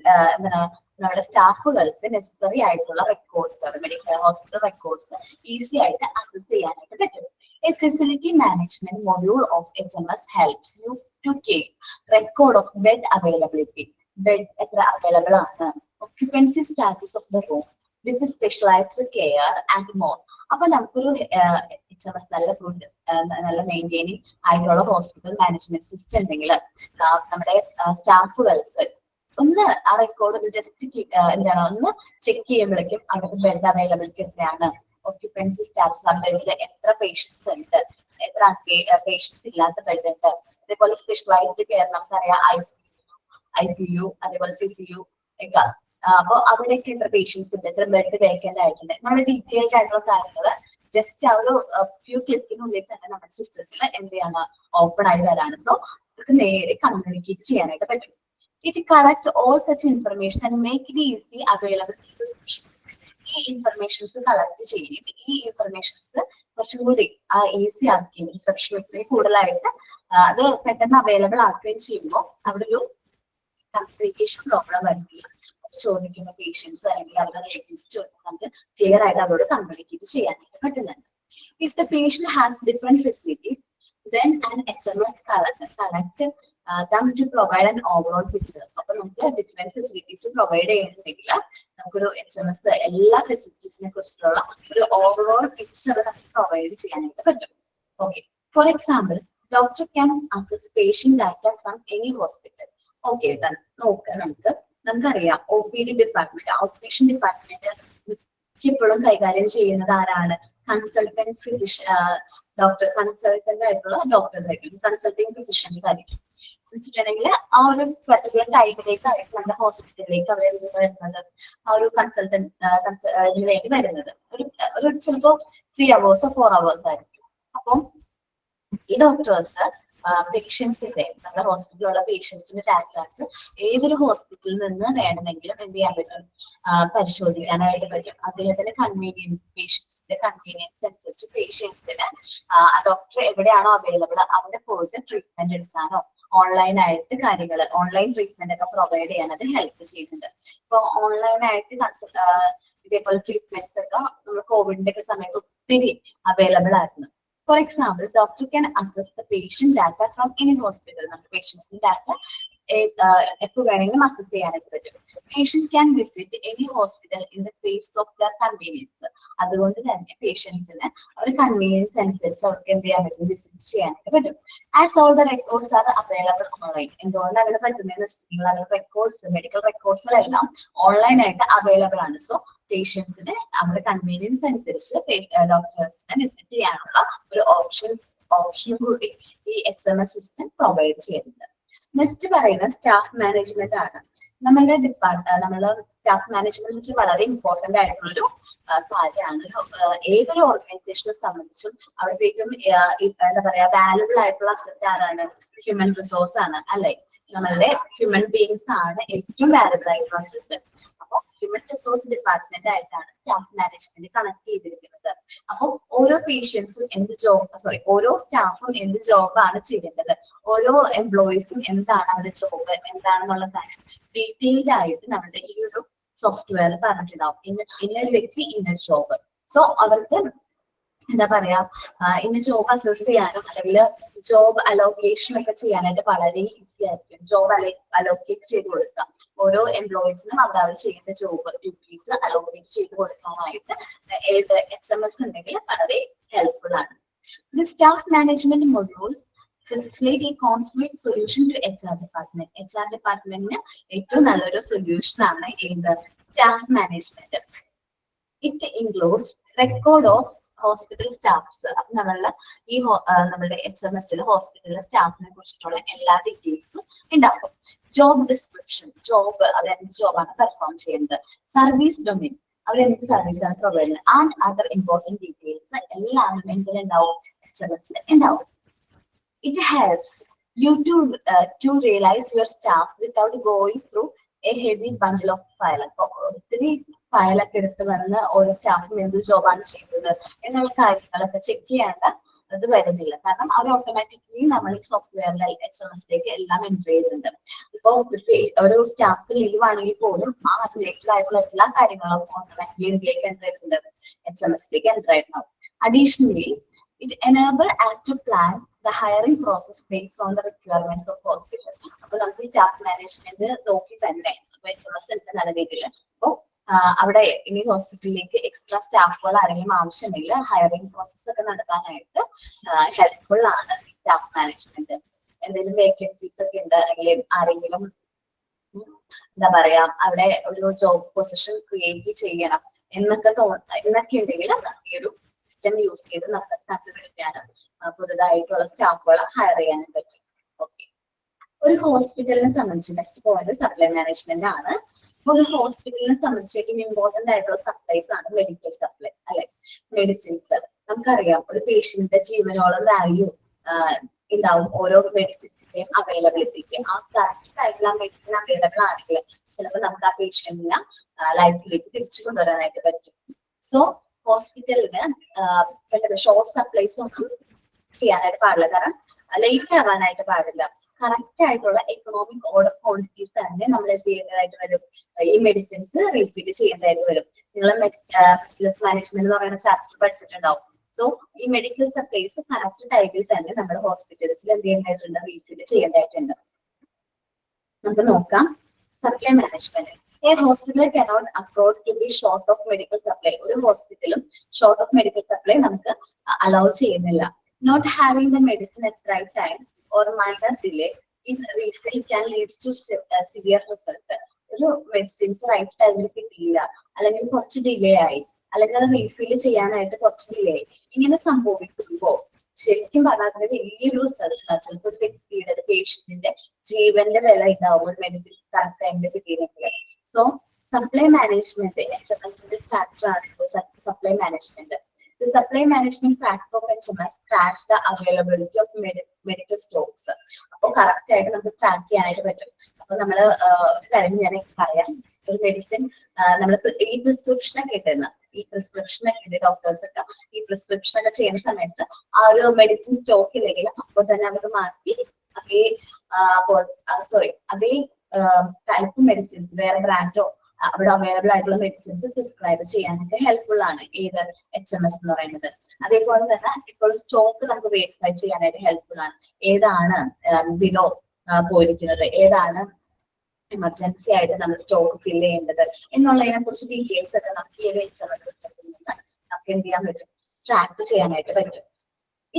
Speaker 1: നമ്മുടെ സ്റ്റാഫുകൾക്ക് നെസസറി ആയിട്ടുള്ള records, medical hospital records easy ആയിട്ട് അക്സസ് ചെയ്യാനായിട്ട് പറ്റും. A facility management module of HMS helps you to keep record of bed availability. Bed എത്ര available ആണ്, occupancy status of the room with the specialized care and more. അപ്പൊ നമുക്കൊരു HMS നല്ല maintaining ആയിട്ടുള്ള hospital management system ഉണ്ടെങ്കിൽ നമ്മുടെ സ്റ്റാഫുകൾക്ക് ഒന്ന് ആ റെക്കോർഡ് ഒന്ന് ജസ്റ്റ് എന്താണ് ഒന്ന് ചെക്ക് ചെയ്യുമ്പോഴേക്കും അവർക്ക് ബെഡ് അവൈലബിലിറ്റി എത്രയാണ്, ഒക്യുപ്പൻസി സ്റ്റാറ്റസ്, ആ ബെഡിൽ എത്ര പേഷ്യൻസ് ഉണ്ട്, എത്ര പേഷ്യൻസ് ഇല്ലാത്ത ബെഡ് ഉണ്ട്, അതേപോലെ സ്പെഷ്യലൈസ്ഡ് കെയർ നമുക്കറിയാം ICU അതേപോലെ CCU ഒക്കെ. അപ്പൊ അവിടെയൊക്കെ എത്ര പേഷ്യൻസ് ഉണ്ട്, എത്ര ബെഡ് വേക്കന്റ് ആയിട്ടുണ്ട്, നമ്മുടെ ഡീറ്റെയിൽഡ് ആയിട്ടുള്ള കാര്യങ്ങൾ ജസ്റ്റ് ആ ഒരു ഫ്യൂ ക്ലിക്കിനുള്ളിൽ തന്നെ നമ്മുടെ സിസ്റ്റത്തിൽ എന്ത് ചെയ്യാണ്, ഓപ്പൺ ആയി വരാണ്. സോ നമുക്ക് നേരെ കമ്മ്യൂണിക്കേറ്റ് ചെയ്യാനായിട്ട് പറ്റും. It collect all such information and make it easy available to the specialist. ഈ ഇൻഫർമേഷൻസ് കളക്ട് ചെയ്യും, ഈ ഇൻഫർമേഷൻസ് കുറച്ചും കൂടി ഈസി ആക്കുകയും റിസപ്ഷനിസ്റ്റിന് കൂടുതലായിട്ട് അത് പെട്ടെന്ന് അവൈലബിൾ ആക്കുകയും ചെയ്യുമ്പോൾ അവിടെ ഒരു കമ്മ്യൂണിക്കേഷൻ പ്രോബ്ലം വരുന്നില്ല. ചോദിക്കുന്ന പേഷ്യൻസ് അല്ലെങ്കിൽ അവരുടെ റിലേറ്റീവ്സ് നമുക്ക് ക്ലിയർ ആയിട്ട് അവരോട് കമ്മ്യൂണിക്കേറ്റ് ചെയ്യാനായിട്ട് പറ്റുന്നുണ്ട്. If the patient has different facilities then an HMS connect them to provide an overall picture. അപ്പൊ നമുക്ക് ഡിഫറെന്റ് ഫെസിലിറ്റീസ് പ്രൊവൈഡ് ചെയ്യുന്നുണ്ടെങ്കിൽ നമുക്കൊരു HMS എല്ലാ ഫെസിലിറ്റീസിനെ കുറിച്ചിട്ടുള്ള ഒരു ഓവറോൾ പിക്ചർ നമുക്ക് പ്രൊവൈഡ് ചെയ്യാനായിട്ട് പറ്റും. Okay, for example doctor can access patient data from any hospital. Okay, നോക്കാം നമുക്കറിയാം OPD department, out patient department മിക്കപ്പോഴും കൈകാര്യം ചെയ്യുന്നത് ആരാണ്, കൺസൾട്ടന്റ് ഫിസിഷ്യൻ ഡോക്ടർ, കൺസൾട്ടന്റ് ആയിട്ടുള്ള ഡോക്ടേഴ്സ് ആയിരിക്കും, കൺസൾട്ടിങ് ഫിസിഷ്യൻസ് ആയിരിക്കും. വെച്ചിട്ടുണ്ടെങ്കിൽ ആ ഒരു പർട്ടിക്കുലർ ടൈമിലേക്ക് ആയിട്ട് നമ്മുടെ ഹോസ്പിറ്റലിലേക്ക് അവർ വരുന്നത്, ആ ഒരു കൺസൾട്ടന്റിന് വേണ്ടി വരുന്നത് ഒരു ചിലപ്പോ 3 hours 4 hours ആയിരിക്കും. അപ്പം ഈ ഡോക്ടേഴ്സ് പേഷ്യൻസിന്റെ, നമ്മുടെ ഹോസ്പിറ്റലിലുള്ള പേഷ്യൻസിന്റെ ഡാറ്റാസ് ഏതൊരു ഹോസ്പിറ്റലിൽ നിന്ന് വേണമെങ്കിലും എന്ത് ചെയ്യാൻ പറ്റും, പരിശോധിക്കാനായിട്ട് പറ്റും. അദ്ദേഹത്തിന്റെ പേഷ്യൻസിന്റെ കൺവീനിയൻസ് അനുസരിച്ച് പേഷ്യൻസിന് ഡോക്ടർ എവിടെയാണോ അവൈലബിൾ അവിടെ പോയിട്ട് ട്രീറ്റ്മെന്റ് എടുക്കാനോ ഓൺലൈനായിട്ട് ഓൺലൈൻ ട്രീറ്റ്മെന്റ് ഒക്കെ പ്രൊവൈഡ് ചെയ്യാൻ അത് ഹെൽപ്പ് ചെയ്യുന്നുണ്ട്. ഇപ്പൊ ഓൺലൈനായിട്ട് ഇതേപോലെ ട്രീറ്റ്മെന്റ്സ് ഒക്കെ നമ്മൾ കോവിഡിന്റെ ഒക്കെ സമയത്ത് ഒത്തിരി അവൈലബിൾ ആയിരുന്നു. For example, doctor can assess the patient data from any hospital. The patient's data എപ്പോൾ വേണമെങ്കിലും അസസ് ചെയ്യാനായിട്ട് പറ്റും. Patient can visit any hospital in the place of there convenience. അതുകൊണ്ട് തന്നെ പേഷ്യൻസിന് അവരുടെ കൺവീനിയൻസ് അനുസരിച്ച് അവർക്ക് എന്ത് ചെയ്യാൻ പറ്റും, വിസിറ്റ് ചെയ്യാനായിട്ട് പറ്റും. As all the records are available online. എന്തുകൊണ്ട് അങ്ങനെ പറ്റുന്നതെന്ന് വെച്ചിട്ടുണ്ടെങ്കിൽ അവരുടെ റെക്കോർഡ്സ്, മെഡിക്കൽ റെക്കോർഡ്സുകളെല്ലാം ഓൺലൈനായിട്ട് അവൈലബിൾ ആണ്. സോ പേഷ്യൻസിന് അവരുടെ കൺവീനിയൻസ് അനുസരിച്ച് ഡോക്ടേഴ്സിനെ വിസിറ്റ് ചെയ്യാനുള്ള ഒരു ഓപ്ഷൻ കൂടി ഈ SMS സിസ്റ്റം പ്രൊവൈഡ് ചെയ്യുന്നുണ്ട്. നെക്സ്റ്റ് പറയുന്നത് സ്റ്റാഫ് മാനേജ്മെന്റ് ആണ്. നമ്മളുടെ സ്റ്റാഫ് മാനേജ്മെന്റ് വെച്ച് വളരെ ഇമ്പോർട്ടന്റ് ആയിട്ടുള്ളൊരു കാര്യമാണ്. ഏതൊരു ഓർഗനൈസേഷനെ സംബന്ധിച്ചും അവിടുത്തെ ഏറ്റവും എന്താ പറയാ വാല്യുബിൾ ആയിട്ടുള്ള അസറ്റ് ആരാണ്? ഹ്യൂമൻ റിസോഴ്സ് ആണ്, അല്ലെ? നമ്മളുടെ ഹ്യൂമൻ ബീങ്സ് ആണ് ഏറ്റവും വാല്യുബിൾ ആയിട്ടുള്ള അസറ്റ്. അപ്പോൾ ഹ്യൂമൻ റിസോഴ്സ് ഡിപ്പാർട്ട്മെന്റ് ആയിട്ടാണ് സ്റ്റാഫ് മാനേജ്മെന്റ് കണക്ട് ചെയ്തിരിക്കുന്നത്. അപ്പോൾ ഓരോ പേഷ്യൻസും ഓരോ സ്റ്റാഫും എന്ത് ജോബാണ് ചെയ്യേണ്ടത്, ഓരോ എംപ്ലോയീസും എന്താണ് അവരുടെ ജോബ് എന്താണെന്നുള്ള കാര്യം ഡീറ്റെയിൽഡ് ആയിട്ട് നമ്മുടെ ഈ ഒരു സോഫ്റ്റ്വെയർ പറഞ്ഞിട്ടുണ്ടാവും. ഇന്നൊരു വ്യക്തി ഇന്നൊരു ജോബ്. സോ അവർക്ക് എന്താ പറയാ, ഇന്ന ജോബ് അസസ് ചെയ്യാനും അല്ലെങ്കിൽ ജോബ് അലോക്കേഷൻ ഒക്കെ ചെയ്യാനായിട്ട് വളരെ ഈസി ആയിരിക്കും. ജോബ് അലോക്കേറ്റ് ചെയ്ത് കൊടുക്കുക. ഓരോ എംപ്ലോയീസിനും അവർ ചെയ്യുന്ന ജോബ് ഡ്യൂട്ടീസ് അലോക്കേറ്റ് ചെയ്ത് കൊടുക്കാനായിട്ട് ഏത് SMS ഉണ്ടെങ്കിൽ വളരെ ഹെൽപ്ഫുൾ ആണ്. The staff management modules facilitate a consummate solution to HR department. HR ഡിപ്പാർട്ട്മെന്റിന് ഏറ്റവും നല്ലൊരു സൊല്യൂഷൻ ആണ് ഏത്? Staff management. It includes record of hospital staffs. അപ്പൊ നമ്മുടെ SMS ഹോസ്പിറ്റലിലെ സ്റ്റാഫിനെ കുറിച്ചിട്ടുള്ള എല്ലാ ഡീറ്റെയിൽസും ഉണ്ടാക്കും. ജോബ് ഡിസ്ക്രിപ്ഷൻ, ജോബ് അവരെന്ത് ജോബാണ് പെർഫോം ചെയ്യുന്നത്. സർവീസ് ഡൊമൈൻ, അവരെന്ത് സർവീസാണ് പ്രൊവൈഡ് ചെയ്യുന്നത്. ആൻഡ് അതർ ഇമ്പോർട്ടന്റ് ഡീറ്റെയിൽസ് എല്ലാം എന്തിലുണ്ടാവും? SMS ഉണ്ടാവും. It helps you to realize your staff without going through a heavy bundle of file. ഒത്തിരി ഫയലൊക്കെ എടുത്ത് വന്ന് ഓരോ സ്റ്റാഫും എന്ത് ജോബാണ് ചെയ്യുന്നത് എന്നുള്ള കാര്യങ്ങളൊക്കെ ചെക്ക് ചെയ്യേണ്ട അത് വരുന്നില്ല. കാരണം അവർ ഓട്ടോമാറ്റിക്കലി നമ്മൾ ഈ സോഫ്റ്റ്വെയറിലെ SMS എല്ലാം എൻറ്റർ ചെയ്തിട്ടുണ്ട്. ഇപ്പൊ ഒരു സ്റ്റാഫ് ലീവ് ആണെങ്കിൽ പോലും ആ റിലേറ്റഡ് ആയിട്ടുള്ള എല്ലാ കാര്യങ്ങളും ഓട്ടോമാറ്റിക്കലി ഇതിലേക്ക് എൻറ്റർ ചെയ്തിട്ടുണ്ട്, SMS എൻറ്റർ ആയിട്ടുണ്ടാവും. Additionally, it enables us to plan the hiring process based on the requirements of hospital. അപ്പൊ നമുക്ക് സ്റ്റാഫ് മാനേജ്മെന്റ് നോക്കി തന്നെ SMS നല്ല രീതിയിൽ അപ്പൊ അവിടെ ഇനി ഹോസ്പിറ്റലിലേക്ക് എക്സ്ട്രാ സ്റ്റാഫുകൾ ആരെങ്കിലും ആവശ്യമില്ല, ഹയറിംഗ് പ്രോസസ് ഒക്കെ നടത്താനായിട്ട് ഹെൽപ്ഫുൾ ആണ് സ്റ്റാഫ് മാനേജ്മെന്റ്. എന്തെങ്കിലും വേക്കൻസീസ് ഒക്കെ ഉണ്ട് അല്ലെങ്കിൽ ആരെങ്കിലും എന്താ പറയാ അവിടെ ഒരു ജോബ് പൊസിഷൻ ക്രിയേറ്റ് ചെയ്യണം എന്നൊക്കെ ഉണ്ടെങ്കിൽ ഈ ഒരു സിസ്റ്റം യൂസ് ചെയ്ത് നമുക്ക് കണ്ടുപിടിക്കാനും പുതുതായിട്ടുള്ള സ്റ്റാഫുകളെ ഹയർ ചെയ്യാനും പറ്റും. ഓക്കെ, ഒരു ഹോസ്പിറ്റലിനെ സംബന്ധിച്ച് നെക്സ്റ്റ് പോയിന്റ് സപ്ലൈ മാനേജ്മെന്റ് ആണ്. ഒരു ഹോസ്പിറ്റലിനെ സംബന്ധിച്ച് ഏറ്റവും ഇമ്പോർട്ടന്റ് ആയിട്ടുള്ള സപ്ലൈസ് ആണ് മെഡിക്കൽ സപ്ലൈ, അല്ലെ? മെഡിസിൻസ് നമുക്കറിയാം, ഒരു പേഷ്യന്റിന്റെ ജീവനോളം വാല്യൂ ഉണ്ടാവും ഓരോ മെഡിസിന്റെയും അവൈലബിലിറ്റിക്ക്. ആ കറക്റ്റ് ആയിട്ടുള്ള മെഡിസിൻ അവൈലബിൾ ആണെങ്കിൽ ചിലപ്പോൾ നമുക്ക് ആ പേഷ്യന്റിനെ ലൈഫിലേക്ക് തിരിച്ചു കൊണ്ടുവരാനായിട്ട് പറ്റും. സോ ഹോസ്പിറ്റലിന് ഷോർട്ട് സപ്ലൈസ് ഒന്നും ചെയ്യാനായിട്ട് പാടില്ല, കാരണം ലേറ്റ് ആവാനായിട്ട് പാടില്ല. കറക്റ്റ് ആയിട്ടുള്ള എക്കണോമിക് ഓർഡർ ക്വാണ്ടിറ്റി തന്നെ നമ്മൾ ചെയ്യേണ്ടതായിട്ട് വരും. ഈ മെഡിസിൻസ് റീഫിൽ ചെയ്യേണ്ടതായിട്ട് വരും. നിങ്ങൾ മെഡിക്കൽ മാനേജ്മെന്റ് എന്ന് പറയുന്ന ചാപ്റ്റർ പഠിച്ചിട്ടുണ്ടാവും. സോ ഈ മെഡിക്കൽ സപ്ലൈസ് കറക്റ്റ് ടൈമിൽ തന്നെ നമ്മുടെ ഹോസ്പിറ്റൽസിൽ എന്ത് ചെയ്യേണ്ടതായിട്ടുണ്ട്? റീഫിൽ ചെയ്യേണ്ടതായിട്ടുണ്ട്. നമുക്ക് നോക്കാം supply management. A hospital cannot afford to be short of medical supply. ഒരു ഹോസ്പിറ്റലും ഷോർട്ട് ഓഫ് മെഡിക്കൽ സപ്ലൈ നമുക്ക് അലൗ ചെയ്യുന്നില്ല. Not having the medicine at right time or minor delay in refill can lead to severe result. ഒരു medicines right ടൈമിൽ കിട്ടിയില്ല, അല്ലെങ്കിൽ കുറച്ച് delay ആയി, അല്ലെങ്കിൽ അത് റീഫിൽ ചെയ്യാനായിട്ട് കുറച്ച് ഡിലേ ആയി, ഇങ്ങനെ സംഭവിക്കുമ്പോൾ ശരിക്കും പറഞ്ഞാൽ വലിയൊരു റിസൾട്ട് ഉണ്ടാവും. ചിലപ്പോൾ ഒരു വ്യക്തിയുടെ പേഷ്യന്റിന്റെ ജീവന്റെ വില ഉണ്ടാവും ഒരു മെഡിസിൻ കറക്റ്റ് ടൈമിൽ കിട്ടിയില്ലെങ്കിൽ. സോ സപ്ലൈ മാനേജ്മെന്റ് HMSന്റെ ഫാക്ടർ ആണ് supply management. The supply management factor of HMS track the availability of medical stocks. അപ്പോൾ കറക്റ്റ് ആയിട്ട് നമുക്ക് ട്രാക്ക് ചെയ്യാനായിട്ട് പറ്റും. അപ്പൊ നമ്മള് ഒരു കാര്യം ഞാൻ പറയാം, ഒരു മെഡിസിൻ നമ്മൾ ഈ പ്രിസ്ക്രിപ്ഷനൊക്കെ ഇട്ടുന്ന ഡോക്ടേഴ്സ് ഒക്കെ ഈ പ്രിസ്ക്രിപ്ഷൻ ഒക്കെ ചെയ്യുന്ന സമയത്ത് ആ ഒരു മെഡിസിൻ സ്റ്റോക്ക് ഇല്ലെങ്കിൽ അപ്പോൾ തന്നെ അവർക്ക് മാറ്റി അതേ ടൈപ്പ് മെഡിസിൻസ് വേറെ ബ്രാൻഡോ അവിടെ അവൈലബിൾ ആയിട്ടുള്ള മെഡിസിൻസ് പ്രിസ്ക്രൈബ് ചെയ്യാനൊക്കെ ഹെൽപ്ഫുൾ ആണ് ഏത് HMS എന്ന് പറയുന്നത്. അതേപോലെ തന്നെ ഇപ്പോൾ സ്റ്റോക്ക് നമുക്ക് വെരിഫൈ ചെയ്യാനായിട്ട് ഹെൽപ്ഫുൾ ആണ്. ഏതാണ് ബിലോ പോയിരിക്കുന്നത്, ഏതാണ് എമർജൻസി ആയിട്ട് നമ്മൾ സ്റ്റോക്ക് ഫില്ല് ചെയ്യേണ്ടത് എന്നുള്ളതിനെ കുറിച്ച് ഡീറ്റെയിൽസ് ഒക്കെ നമുക്ക് ഈ ഒരു HMS സിസ്റ്റത്തിൽ നിന്ന് നമുക്ക് എന്ത് ചെയ്യാൻ പറ്റും, ട്രാക്ക് ചെയ്യാനായിട്ട് പറ്റും.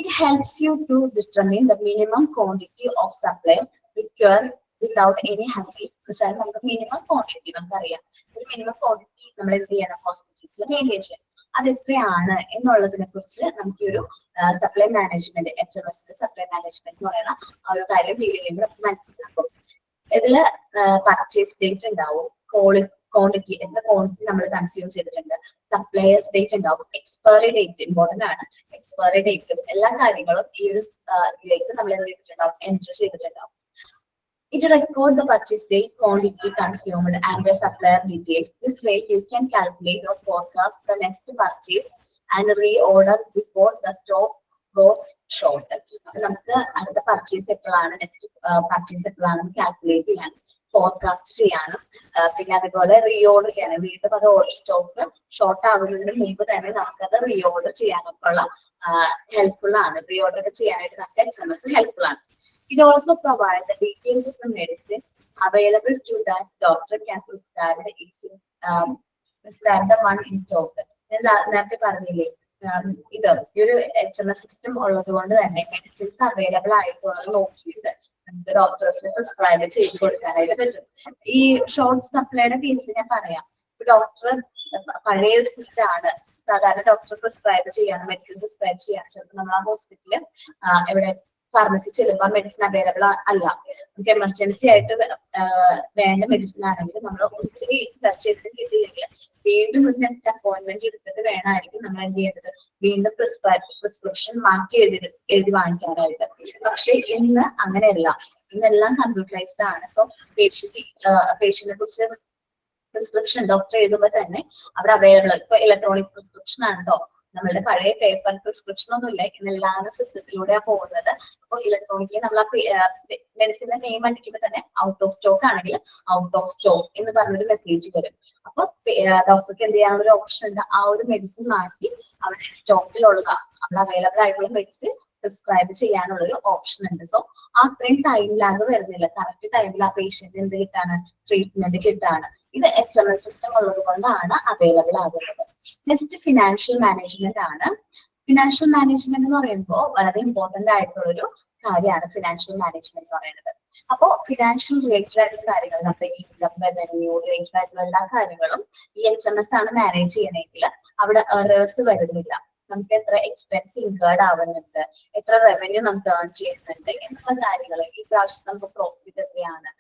Speaker 1: It helps you to determine the minimum quantity of supply required without any hassle. വെച്ചാൽ നമുക്ക് മിനിമം ക്വാണ്ടിറ്റി നമുക്കറിയാം, ഒരു മിനിമം ക്വാണ്ടിറ്റി നമ്മൾ എന്ത് ചെയ്യണം, ഹോസ്പിറ്റൽസിൽ മെയിൻറ്റെയിൻ ചെയ്യണം. അത് എത്രയാണ് എന്നുള്ളതിനെ കുറിച്ച് നമുക്ക് ഈ ഒരു supply management, HMS supply management എന്ന് പറയുന്ന ആ ഒരു കാര്യം ഡീൽ ചെയ്യുമ്പോൾ നമുക്ക് മനസ്സിലാക്കും. ഇതില് പർച്ചേസ് ഡേറ്റ് ഉണ്ടാവും, ക്വാണ്ടിറ്റി എത്ര ക്വാണ്ടിറ്റി നമ്മൾ കൺസ്യൂം ചെയ്തിട്ടുണ്ട്, സപ്ലയേഴ്സ് ഡേറ്റ് ഉണ്ടാവും, എക്സ്പയറി ഡേറ്റ് ഇമ്പോർട്ടന്റ് ആണ്, എക്സ്പയറി ഡേറ്റും എല്ലാ കാര്യങ്ങളും ഈ ഒരു ഇതിലേക്ക് നമ്മൾ എന്ത് ചെയ്തിട്ടുണ്ടാവും, എൻറ്റർ ചെയ്തിട്ടുണ്ടാവും. It record the purchase date, quantity consumed, and the supplier details. This way, you can calculate or forecast the next purchase and reorder before the stock goes short. നമുക്ക് അടുത്ത പർച്ചേസ് എപ്പോഴാണ്, നെക്സ്റ്റ് പർച്ചേസ് എപ്പോഴാണെന്ന് calculate ചെയ്യാനും forecast ചെയ്യാനും പിന്നെ അതുപോലെ reorder ചെയ്യാനും, വീണ്ടും അത് ഓർഡർ സ്റ്റോക്ക് ഷോർട്ട് ആകുന്നതിന് മുമ്പ് തന്നെ നമുക്കത് റീഓർഡർ ചെയ്യാനൊക്കെ ഉള്ള ഹെൽപ്ഫുൾ ആണ്. റീഓർഡർ ഒക്കെ ചെയ്യാനായിട്ട് നമുക്ക് HMS ഹെൽപ്ഫുൾ ആണ്. It also provides the details of the medicine available to that doctor can prescribe the one in stock. നേരത്തെ പറഞ്ഞില്ലേ, ഇത് ഈ ഒരു HMS സിസ്റ്റം ഉള്ളത് കൊണ്ട് തന്നെ മെഡിസിൻസ് അവൈലബിൾ ആയിട്ടുള്ളത് നോക്കിയിട്ട് നമുക്ക് ഡോക്ടേഴ്സിന് പ്രിസ്ക്രൈബ് ചെയ്ത് കൊടുക്കാനായിട്ട് പറ്റും. ഈ ഷോർട്ട് സപ്ലൈയുടെ കേസിൽ ഞാൻ പറയാം, ഇപ്പൊ ഡോക്ടർ പഴയ ഒരു സിസ്റ്റം ആണ്, സാധാരണ ഡോക്ടർ പ്രിസ്ക്രൈബ് ചെയ്യാണ്, മെഡിസിൻ പ്രിസ്ക്രൈബ് ചെയ്യാണ്. ചിലപ്പോൾ നമ്മൾ ആ ഹോസ്പിറ്റലിൽ എവിടെ ഫാർമസി ചെല്ലുമ്പോൾ മെഡിസിൻ അവൈലബിൾ അല്ല, നമുക്ക് എമർജൻസി ആയിട്ട് വേണ്ട മെഡിസിൻ ആണെങ്കിൽ നമ്മൾ ഒത്തിരി സെർച്ച് ചെയ്തിട്ട് കിട്ടിയില്ലെങ്കിൽ വീണ്ടും ഒരു നെക്സ്റ്റ് അപ്പോയിന്റ്മെന്റ് എടുത്തിട്ട് വേണമായിരിക്കും നമ്മൾ എന്ത് ചെയ്യേണ്ടത്, വീണ്ടും പ്രിസ്ക്രിപ്ഷൻ മാറ്റി എഴുതി വാങ്ങിക്കാനായിട്ട്. പക്ഷെ ഇന്ന് അങ്ങനെയല്ല, ഇന്നെല്ലാം കമ്പ്യൂട്ടറൈസ്ഡ് ആണ്. സോ പേഷ്യന്റിനെ കുറിച്ച് പ്രിസ്ക്രിപ്ഷൻ ഡോക്ടർ എഴുതുമ്പോൾ തന്നെ അവിടെ അവൈലബിൾ, ഇപ്പൊ ഇലക്ട്രോണിക് പ്രിസ്ക്രിപ്ഷൻ ആണല്ലോ, നമ്മളുടെ പഴയ പേപ്പർ പ്രിസ്ക്രിപ്ഷൻ ഒന്നും ഇല്ല, ഇന്നെല്ലാം സിസ്റ്റത്തിലൂടെയാണ് പോകുന്നത്. അപ്പോൾ ഇലക്ട്രോണിക്കലി നമ്മൾ ആ മെഡിസിന്റെ നെയിം അടിക്കുമ്പോൾ തന്നെ ഔട്ട് ഓഫ് സ്റ്റോക്ക് ആണെങ്കിൽ ഔട്ട് ഓഫ് സ്റ്റോക്ക് എന്ന് പറഞ്ഞൊരു മെസ്സേജ് വരും. അപ്പൊ ഡോക്ടർക്ക് എന്ത് ചെയ്യാനുള്ള ഒരു ഓപ്ഷൻ ഉണ്ട്, ആ ഒരു മെഡിസിൻ മാറ്റി അവിടെ സ്റ്റോക്കിലുള്ള അവിടെ അവൈലബിൾ ആയിട്ടുള്ള മെഡിസിൻ പ്രിസ്ക്രൈബ് ചെയ്യാനുള്ള ഒരു ഓപ്ഷൻ ഉണ്ട്. സോ അത്രയും ടൈം ലാഗ് വരുന്നില്ല, കറക്റ്റ് ടൈമിൽ ആ പേഷ്യന്റ് എന്ത് കിട്ടാണ്, ട്രീറ്റ്മെന്റ് കിട്ടാണ്. ഇത് HMS സിസ്റ്റം ഉള്ളത് കൊണ്ടാണ് അവൈലബിൾ ആകുന്നത്. നെക്സ്റ്റ് ഫിനാൻഷ്യൽ മാനേജ്മെന്റ് ആണ്. ഫിനാൻഷ്യൽ മാനേജ്മെന്റ് എന്ന് പറയുമ്പോൾ വളരെ ഇമ്പോർട്ടന്റ് ആയിട്ടുള്ള ഒരു കാര്യമാണ് ഫിനാൻഷ്യൽ മാനേജ്മെന്റ് എന്ന് പറയുന്നത്. അപ്പോൾ ഫിനാൻഷ്യൽ റിലേറ്റഡ് ആയിട്ടുള്ള കാര്യങ്ങൾ, നമ്മുടെ ഇൻകം, റവന്യൂ റിലേറ്റഡ് ആയിട്ടുള്ള എല്ലാ കാര്യങ്ങളും ഈ HMS ആണ് മാനേജ് ചെയ്യണമെങ്കിൽ അവിടെ എറേഴ്സ് വരുന്നില്ല. നമുക്ക് എത്ര എക്സ്പെൻസ് ഇൻകേർഡ് ആവുന്നുണ്ട്, എത്ര റവന്യൂ നമുക്ക് ഏൺ ചെയ്യുന്നുണ്ട് എന്നുള്ള കാര്യങ്ങൾ, ഈ പ്രാവശ്യം നമുക്ക് പ്രോഫിറ്റ് എത്രയാണ്,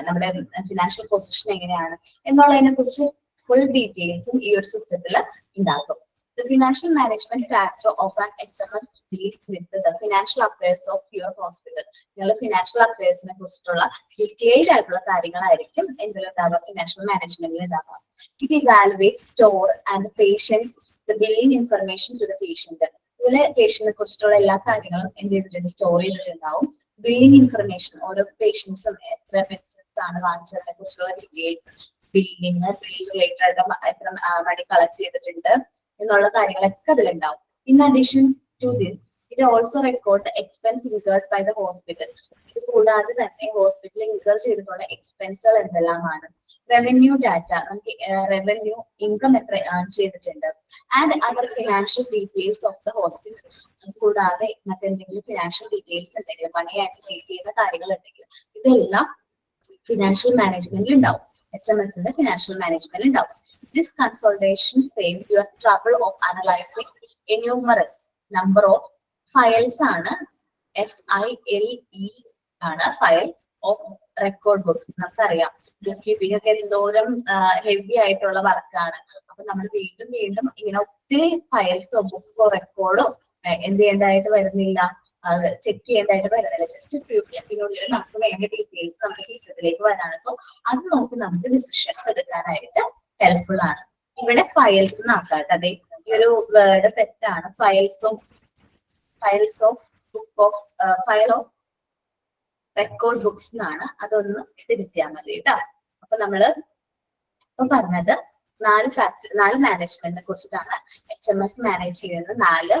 Speaker 1: നമ്മുടെ ഫിനാൻഷ്യൽ പൊസിഷൻ എങ്ങനെയാണ് എന്നുള്ളതിനെ കുറിച്ച് ഫുൾ ഡീറ്റെയിൽസും ഈ ഒരു സിസ്റ്റത്തിൽ ഉണ്ടാകും. The financial management factor of an HMS deals with the financial affairs of your hospital. നിങ്ങളുടെ ഫിനാൻഷ്യൽ അഫയേഴ്സിനെ കുറിച്ചിട്ടുള്ള ഡീറ്റെയിൽഡ് ആയിട്ടുള്ള കാര്യങ്ങളായിരിക്കും എന്തിലുണ്ടാവുക, ഫിനാൻഷ്യൽ മാനേജ്മെന്റിൽ ഉണ്ടാവുക. It evaluates, store and patient the billing information to the patient. ഇതിലെ പേഷ്യന്റിനെ കുറിച്ചിട്ടുള്ള എല്ലാ കാര്യങ്ങളും എന്ത് ചെയ്തിട്ടുണ്ട്, സ്റ്റോർ ചെയ്തിട്ടുണ്ടാവും. ബില്ലിംഗ് ഇൻഫർമേഷൻ, ഓരോ പേഷ്യൻസും എത്ര മെഡിസിൻസ് ആണ് വാങ്ങിച്ചതിനെ കുറിച്ചുള്ള ഡീറ്റെയിൽസ്, ബില്ലിംഗ്, ബിൽ റിലേറ്റഡ് ആയിട്ട് എത്ര മണി കളക്ട് ചെയ്തിട്ടുണ്ട് എന്നുള്ള കാര്യങ്ങളൊക്കെ അതിലുണ്ടാവും. ഇൻ അഡീഷൻ ടു ദിസ് ഇത് also record the expense incurred by the hospital. ഇത് കൂടാതെ തന്നെ ഹോസ്പിറ്റലിൽ ഇൻകർ ചെയ്തിട്ടുള്ള എക്സ്പെൻസുകൾ എന്തെല്ലാമാണ്, റവന്യൂ ഡാറ്റ, നമുക്ക് റവന്യൂ ഇൻകം എത്ര ഏൺ ചെയ്തിട്ടുണ്ട്, and other financial details of the hospital. കൂടാതെ മറ്റെന്തെങ്കിലും ഫിനാൻഷ്യൽ ഡീറ്റെയിൽസ് ഉണ്ടെങ്കിൽ, മണിയായിട്ട് റിലേറ്റ് ചെയ്യുന്ന കാര്യങ്ങൾ ഉണ്ടെങ്കിൽ ഇതെല്ലാം ഫിനാൻഷ്യൽ മാനേജ്മെന്റിൽ ഉണ്ടാവും, HMSന്റെ ഫിനാൻഷ്യൽ മാനേജ്മെന്റ് ഉണ്ടാവും. This consolidation saves your trouble of analyzing a numerous number of files ആണ്, FILE ആണ്, ഫയൽ ഓഫ് റെക്കോർഡ് ബുക്സ്. നമുക്കറിയാം ബുക്ക് കീപ്പിംഗ് ഒക്കെ എന്തോരം ഹെവി ആയിട്ടുള്ള വർക്കാണ്. അപ്പൊ നമ്മൾ വീണ്ടും വീണ്ടും ഇങ്ങനെ ഒത്തിരി ഫയൽസോ ബുക്കോ റെക്കോർഡോ എന്ത് ചെയ്യേണ്ടതായിട്ട് വരുന്നില്ല, ചെക്ക് ചെയ്യേണ്ടതായിട്ട് വരുന്നില്ല. ജസ്റ്റ് ഫ്യൂ ക്ലിക്കിനുള്ളിൽ നമുക്ക് വേണ്ട ഡീറ്റെയിൽസ് നമ്മുടെ സിസ്റ്റത്തിലേക്ക് വരാണ്. സോ അത് നോക്കി നമുക്ക് ഡിസിഷൻസ് എടുക്കാനായിട്ട് ഹെൽപ്ഫുൾ ആണ്. ഇവിടെ ഫയൽസ് നോക്കാട്ടെ, അതെ ഈ ഒരു വേർഡ് തെറ്റാണ്. ഫയൽ ഓഫ് റെക്കോർഡ് ബുക്സ് എന്നാണ്, അതൊന്ന് തിരുത്തിയാൽ മതി കേട്ടോ. അപ്പൊ നമ്മള് ഇപ്പൊ പറഞ്ഞത് നാല് മാനേജ്മെന്റിനെ കുറിച്ചിട്ടാണ്. HMS മാനേജ് ചെയ്യുന്ന നാല്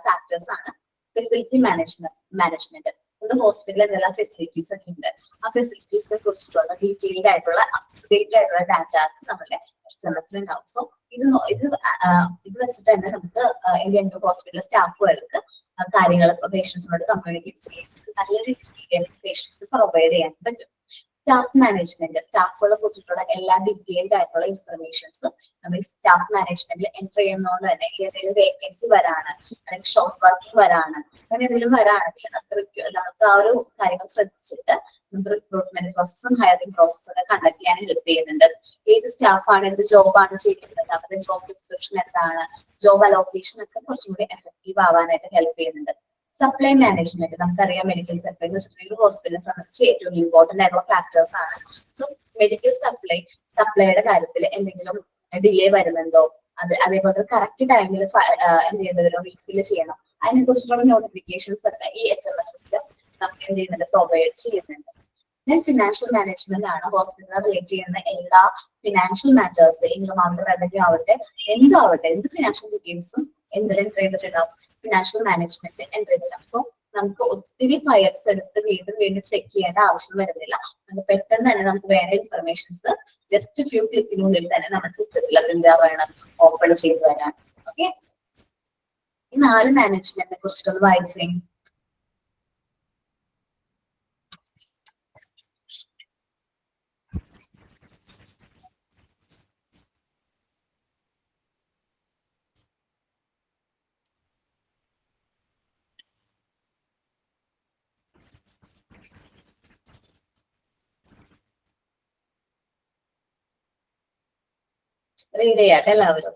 Speaker 1: ഫാക്ടേഴ്സ് ആണ്. ഫെസിലിറ്റി മാനേജ്മെന്റ്, നമുക്കൊരു ഹോസ്പിറ്റലിൽ എന്തെല്ലാം ഫെസിലിറ്റീസ് ഒക്കെ ഉണ്ട്, ആ ഫെസിലിറ്റീസിനെ കുറിച്ചിട്ടുള്ള ഡീറ്റെയിൽഡ് ആയിട്ടുള്ള അപ്ഡേറ്റ് ആയിട്ടുള്ള ഡാറ്റാസ് നമ്മുടെ എസ്റ്റിമേറ്റിൽ ഉണ്ടാവും. സോ ഇത് വെച്ചിട്ട് തന്നെ നമുക്ക് ഇന്ത്യൻ ഹോസ്പിറ്റൽ സ്റ്റാഫുകൾക്ക് കാര്യങ്ങൾ പേഷ്യൻസിനോട് കമ്മ്യൂണിക്കേറ്റ് ചെയ്യാൻ നല്ലൊരു എക്സ്പീരിയൻസ് പേഷ്യൻസിന് പ്രൊവൈഡ് ചെയ്യാൻ പറ്റും. സ്റ്റാഫ് മാനേജ്മെന്റ്, സ്റ്റാഫുകളെ കുറിച്ചിട്ടുള്ള എല്ലാ ഡീറ്റെയിൽഡ് ആയിട്ടുള്ള ഇൻഫർമേഷൻസ് നമ്മൾ സ്റ്റാഫ് മാനേജ്മെന്റിൽ എൻ്റർ ചെയ്യുന്നതുകൊണ്ട് തന്നെ ഏതെങ്കിലും വേക്കൻസി വരാണ് അല്ലെങ്കിൽ ഷോർട്ട് വർക്കിംഗ് വരാണ് അങ്ങനെ എന്തെങ്കിലും വരാണെങ്കിൽ നമുക്ക് ആ ഒരു കാര്യങ്ങൾ ശ്രദ്ധിച്ചിട്ട് നമുക്ക് റിക്രൂട്ട്മെന്റ് പ്രോസസ്സും ഹയറിംഗ് പ്രോസസ്സും ഒക്കെ കണ്ടക്ട് ചെയ്യാൻ ഹെൽപ്പ് ചെയ്യുന്നുണ്ട്. ഏത് സ്റ്റാഫാണ് എന്ത് ജോബാണ് ചെയ്യുന്നത്, അവരുടെ ജോബ് ഡിസ്ക്രിപ്ഷൻ എന്താണ്, ജോബ് അലോക്കേഷൻ ഒക്കെ കുറച്ചും കൂടി എഫക്റ്റീവ് ആവാനായിട്ട് ഹെൽപ്പ് ചെയ്യുന്നുണ്ട്. സപ്ലൈ മാനേജ്മെന്റ്, നമുക്കറിയാം മെഡിക്കൽ സപ്ലൈ ഒരു ഹോസ്പിറ്റലിനെ സംബന്ധിച്ച് ഏറ്റവും ഇമ്പോർട്ടന്റ് ആയിട്ടുള്ള ഫാക്ടേഴ്സ് ആണ്. സോ മെഡിക്കൽ സപ്ലൈയുടെ കാര്യത്തിൽ എന്തെങ്കിലും ഡിലേ വരുന്നുണ്ടോ, അതേപോലെ കറക്റ്റ് ടൈമിൽ എന്ത് ചെയ്യുന്നവരോ റീഫിൽ ചെയ്യണം, അതിനെ കുറിച്ചുള്ള നോട്ടിഫിക്കേഷൻസ് ഒക്കെ ഈ HMS സിസ്റ്റം നമുക്ക് എന്ത് ചെയ്യുന്നുണ്ട്, പ്രൊവൈഡ് ചെയ്യുന്നുണ്ട്. ദെൻ ഫിനാൻഷ്യൽ മാനേജ്മെന്റ് ആണ് ഹോസ്പിറ്റലിനെ റിലേറ്റ് ചെയ്യുന്ന എല്ലാ ഫിനാൻഷ്യൽ മാറ്റേഴ്സ്, ഇൻകം ആവട്ടെ റവന്യൂ ആവട്ടെ എന്ത് ഫിനാൻഷ്യൽ ഡീറ്റെയിൽസും എന്തിൽ എൻ്റർ ചെയ്തിട്ടുണ്ടാവും, ഫിനാൻഷ്യൽ മാനേജ്മെന്റ് എൻ്റർ ചെയ്തിട്ടുണ്ടാവും. സോ നമുക്ക് ഒത്തിരി ഫയൽസ് എടുത്ത് വീണ്ടും ചെക്ക് ചെയ്യേണ്ട ആവശ്യം വരുന്നില്ല. നമുക്ക് പെട്ടെന്ന് തന്നെ നമുക്ക് വേണ്ട ഇൻഫർമേഷൻസ് ജസ്റ്റ് ഫ്യൂ ക്ലിക്കിനുള്ളിൽ തന്നെ നമ്മുടെ സിസ്റ്റത്തിൽ അത് എന്താ വേണം ഓപ്പൺ ചെയ്ത് വരാൻ. ഓക്കെ, ഈ 4 മാനേജ്മെന്റിനെ കുറിച്ചിട്ടൊന്ന് വായിച്ചേ. റീഡ് ചെയ്യാട്ടെ എല്ലാവരും.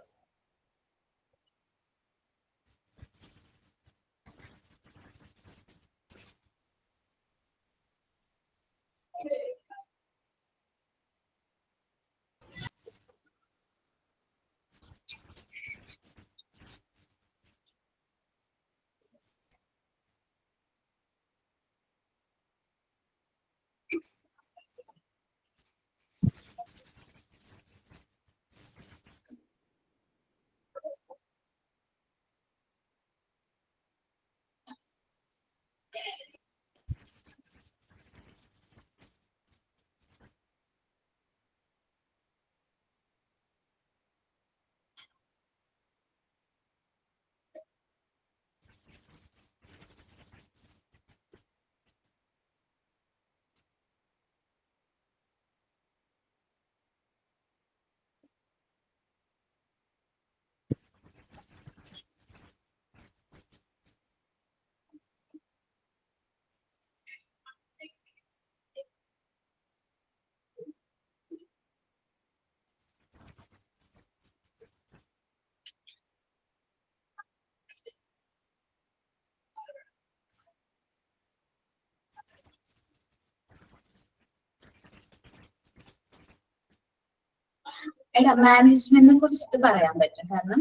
Speaker 1: എടാ മാനേജ്മെന്റിനെ കുറിച്ചിട്ട് പറയാൻ പറ്റും. കാരണം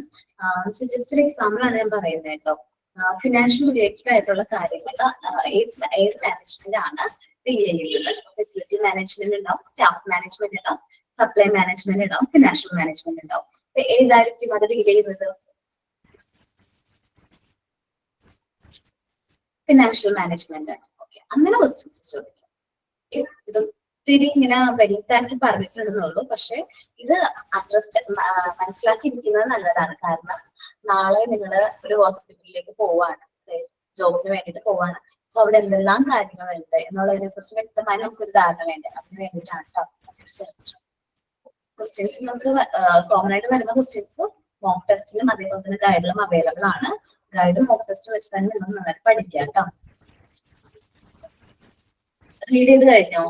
Speaker 1: ജസ്റ്റ് ഒരു എക്സാമ്പിൾ ആണ് ഞാൻ പറയുന്നത് കേട്ടോ. ഫിനാൻഷ്യൽ റിലേറ്റഡ് ആയിട്ടുള്ള കാര്യങ്ങൾ ഏത് മാനേജ്മെന്റ് ആണ് ഡീൽ ചെയ്യുന്നത്. ഫെസിലിറ്റി മാനേജ്മെന്റ് ഉണ്ടാവും, സ്റ്റാഫ് മാനേജ്മെന്റ് ഉണ്ടാവും, സപ്ലൈ മാനേജ്മെന്റ് ഉണ്ടാവും, ഫിനാൻഷ്യൽ മാനേജ്മെന്റ് ഉണ്ടാവും. ഏതായിരിക്കും അത് ഡീൽ ചെയ്യുന്നത്? ഫിനാൻഷ്യൽ മാനേജ്മെന്റ് ആണ്. ഓക്കെ, അങ്ങനെ ക്വസ്റ്റ്യൻസ് ചോദിക്കാം. ഇത് ഒത്തിരി ഇങ്ങനെ വലുതാക്കി പറഞ്ഞിട്ടുണ്ടെന്നുള്ളൂ, പക്ഷെ ഇത് മനസ്സിലാക്കിയിരിക്കുന്നത് നല്ലതാണ്. കാരണം നാളെ നിങ്ങൾ ഒരു ഹോസ്പിറ്റലിലേക്ക് പോവാണ്, ജോബിന് വേണ്ടിയിട്ട് പോവാണ്. സോ അവിടെ എന്തെല്ലാം കാര്യങ്ങളുണ്ട് എന്നുള്ളതിനെ കുറിച്ച് വ്യക്തമായി നമുക്കൊരു ധാരണ വേണ്ട. അതിന് വേണ്ടിയിട്ടാണ് ക്വസ്റ്റ്യൻസ് നമുക്ക് കോമൺ ആയിട്ട് വരുന്ന ക്വസ്റ്റ്യൻസ് മോക്ക് ടെസ്റ്റിലും അതേപോലെ തന്നെ ഗൈഡിലും അവൈലബിൾ ആണ്. ഗൈഡും മോക്ക് ടെസ്റ്റ് വെച്ച് തന്നെ നിങ്ങൾ നന്നായിട്ട് പഠിക്കുക കേട്ടോ. റീഡ് ചെയ്ത് കഴിഞ്ഞോ?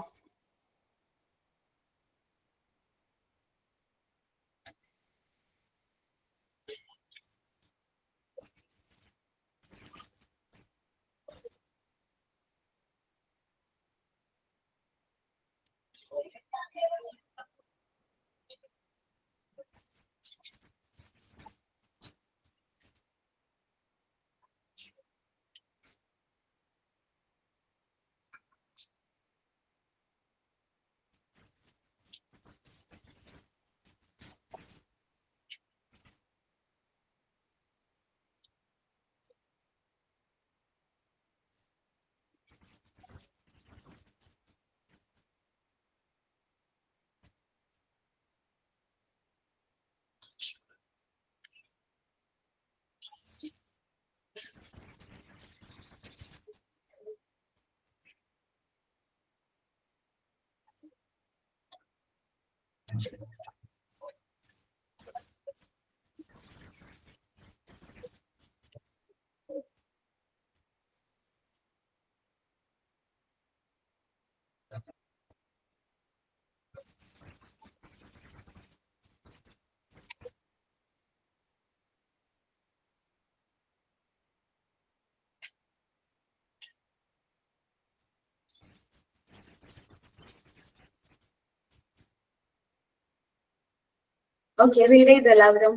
Speaker 1: ഓക്കെ, റീഡ് ചെയ്തു എല്ലാവരും.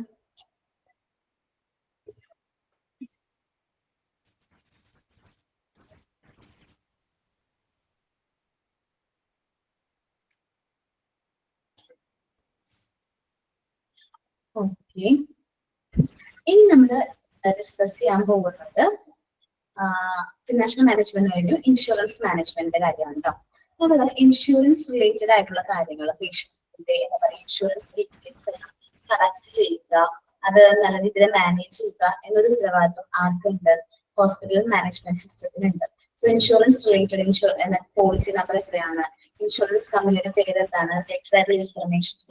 Speaker 1: ഓക്കെ, ഇനി നമ്മൾ ഡിസ്കസ് ചെയ്യാൻ പോകുന്നത് ഫിനാൻഷ്യൽ മാനേജ്മെന്റ് കഴിഞ്ഞു ഇൻഷുറൻസ് മാനേജ്മെന്റിന്റെ കാര്യമാണ് കേട്ടോ. നമ്മൾ ഇൻഷുറൻസ് റിലേറ്റഡ് ആയിട്ടുള്ള കാര്യങ്ങൾ, പേഷ്യൻസിന്റെ എന്താ പറയുക, ഇൻഷുറൻസ് ഡീറ്റെയിൽസ് എല്ലാം കളക്ട് ചെയ്യുക, അത് നല്ല രീതിയിൽ മാനേജ് ചെയ്യുക എന്നൊരു ഉത്തരവാദിത്വം ആർക്കുണ്ട്? ഹോസ്പിറ്റൽ മാനേജ്മെന്റ് സിസ്റ്റത്തിനുണ്ട്. So insurance related policy number എത്രയാണ്, ഇൻഷുറൻസ് കമ്പനിയുടെ പേര് എന്താണ്, റിലേറ്റഡ് ആയിട്ടുള്ള ഇൻഫർമേഷൻസ്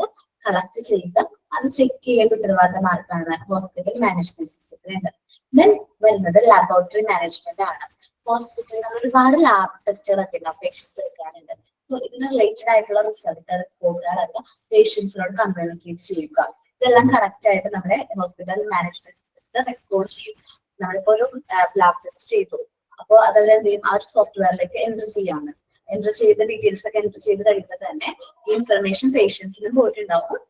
Speaker 1: കളക്ട് ചെയ്യുക, അത് ചെക്ക് ചെയ്യേണ്ട ഉത്തരവാദിത്തം ആർക്കാണ്? ഹോസ്പിറ്റൽ മാനേജ്മെന്റ് സിസ്റ്റത്തിനുണ്ട്. ദെൻ വരുന്നത് ലാബോറട്ടറി മാനേജ്മെന്റ് ആണ്. ഹോസ്പിറ്റലിൽ ഒരുപാട് ലാബ് ടെസ്റ്റുകളൊക്കെ ഉണ്ടാവും, പേഷ്യൻസ് എടുക്കാറുണ്ട്. സോ ഇതിന് റിലേറ്റഡ് ആയിട്ടുള്ള റിസൾട്ട് റിപ്പോർട്ടുകളൊക്കെ പേഷ്യൻസിനോട് കമ്മ്യൂണിക്കേറ്റ് ചെയ്യുക. ഇതെല്ലാം കറക്റ്റ് ആയിട്ട് നമ്മുടെ ഹോസ്പിറ്റൽ മാനേജ്മെന്റ് സിസ്റ്റത്തിൽ റെക്കോർഡ് ചെയ്യും. നമ്മളിപ്പോ ഒരു ലാബ് ടെസ്റ്റ് ചെയ്തു, അപ്പോൾ അതവരെ എന്ത് ചെയ്യും? ആ ഒരു സോഫ്റ്റ്വെയറിലേക്ക് എൻറ്റർ ചെയ്യാണ്. എൻറ്റർ ചെയ്ത ഡീറ്റെയിൽസ് ഒക്കെ എൻറ്റർ ചെയ്ത് കഴിയുമ്പോൾ തന്നെ ഈ ഇൻഫർമേഷൻ പേഷ്യൻസിനും പോയിട്ടുണ്ടാവും,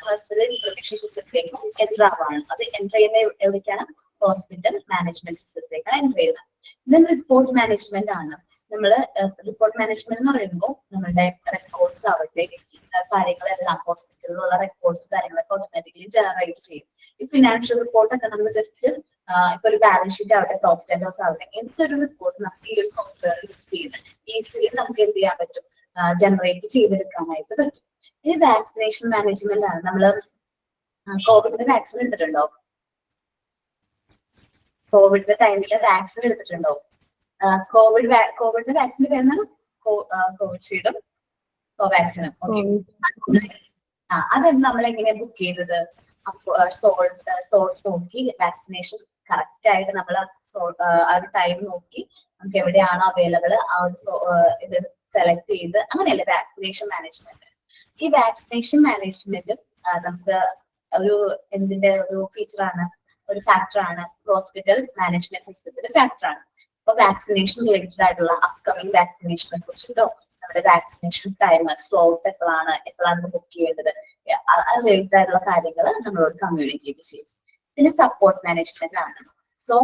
Speaker 1: ഹോസ്പിറ്റൽ ഇൻഫർമേഷൻ സിസ്റ്റത്തിലേക്കും എൻറ്റർ ആവാണ്. അത് എൻറ്റർ ചെയ്യുന്ന എവിടേക്കാണ്? ഹോസ്പിറ്റൽ മാനേജ്മെന്റ് സിസ്റ്റത്തിലേക്കാണ് എൻറ്റർ ചെയ്യുന്നത്. ദെൻ റിപ്പോർട്ട് മാനേജ്മെന്റ് ആണ്. നമ്മള് റിപ്പോർട്ട് മാനേജ്മെന്റ് എന്ന് പറയുമ്പോൾ നമ്മളുടെ റെക്കോർഡ്സ് ആവട്ടെ, കാര്യങ്ങളെല്ലാം ഹോസ്പിറ്റലിലുള്ള റെക്കോർഡ്സ് കാര്യങ്ങളൊക്കെ ഓട്ടോമാറ്റിക്കലി ജനറേറ്റ് ചെയ്യും. ഈ ഫിനാൻഷ്യൽ റിപ്പോർട്ടൊക്കെ നമ്മൾ ജസ്റ്റ് ഇപ്പൊ ഒരു ബാലൻസ് ഷീറ്റ് ആവട്ടെ, പ്രോഫിറ്റ് ആൻഡ് ലോസ് ആവട്ടെ, എന്തൊരു റിപ്പോർട്ട് നമുക്ക് ഈ ഒരു സോഫ്റ്റ്വെയർ യൂസ് ചെയ്ത് ഈസിലി നമുക്ക് എന്ത് ചെയ്യാൻ പറ്റും? ജനറേറ്റ് ചെയ്തെടുക്കാനായിട്ട് പറ്റും. ഇനി വാക്സിനേഷൻ മാനേജ്മെന്റ് ആണ്. നമ്മള് കോവിഡിന്റെ വാക്സിൻ എടുത്തിട്ടുണ്ടോ? കോവിഡിന്റെ ടൈമില് വാക്സിൻ എടുത്തിട്ടുണ്ടോ? കോവിഡിന്റെ വാക്സിന്റെ പേരെന്താണ്? കോവിഷീൽഡും കോവാക്സിനും. ഓക്കെ, അതാണ് നമ്മൾ എങ്ങനെയാ ബുക്ക് ചെയ്തത്? സോൾട്ട് നോക്കി വാക്സിനേഷൻ കറക്റ്റ് ആയിട്ട് നമ്മൾ ആ ഒരു ടൈം നോക്കി നമുക്ക് എവിടെയാണോ അവൈലബിൾ ആ ഒരു ഇത് സെലക്ട് ചെയ്ത്, അങ്ങനെയല്ലേ വാക്സിനേഷൻ മാനേജ്മെന്റ്. ഈ വാക്സിനേഷൻ മാനേജ്മെന്റും നമുക്ക് ഒരു എന്തിന്റെ ഒരു ഫീച്ചറാണ്, ഒരു ഫാക്ടറാണ്, ഹോസ്പിറ്റൽ മാനേജ്മെന്റ് സിസ്റ്റത്തിന്റെ ഫാക്ടറാണ്. അപ്പൊ വാക്സിനേഷൻ റിലേറ്റഡ് ആയിട്ടുള്ള അപ്കമിങ് വാക്സിനേഷനെ കുറിച്ചിട്ടോ, നമ്മുടെ വാക്സിനേഷൻ ടൈം, സ്ലോട്ട് എപ്പോഴാണ് ബുക്ക് ചെയ്യേണ്ടത്, റിലേറ്റഡ് ആയിട്ടുള്ള കാര്യങ്ങൾ നമ്മളോട് കമ്മ്യൂണിക്കേറ്റ് ചെയ്യും. പിന്നെ സപ്പോർട്ട് മാനേജ്മെന്റ് ആണ്. സോ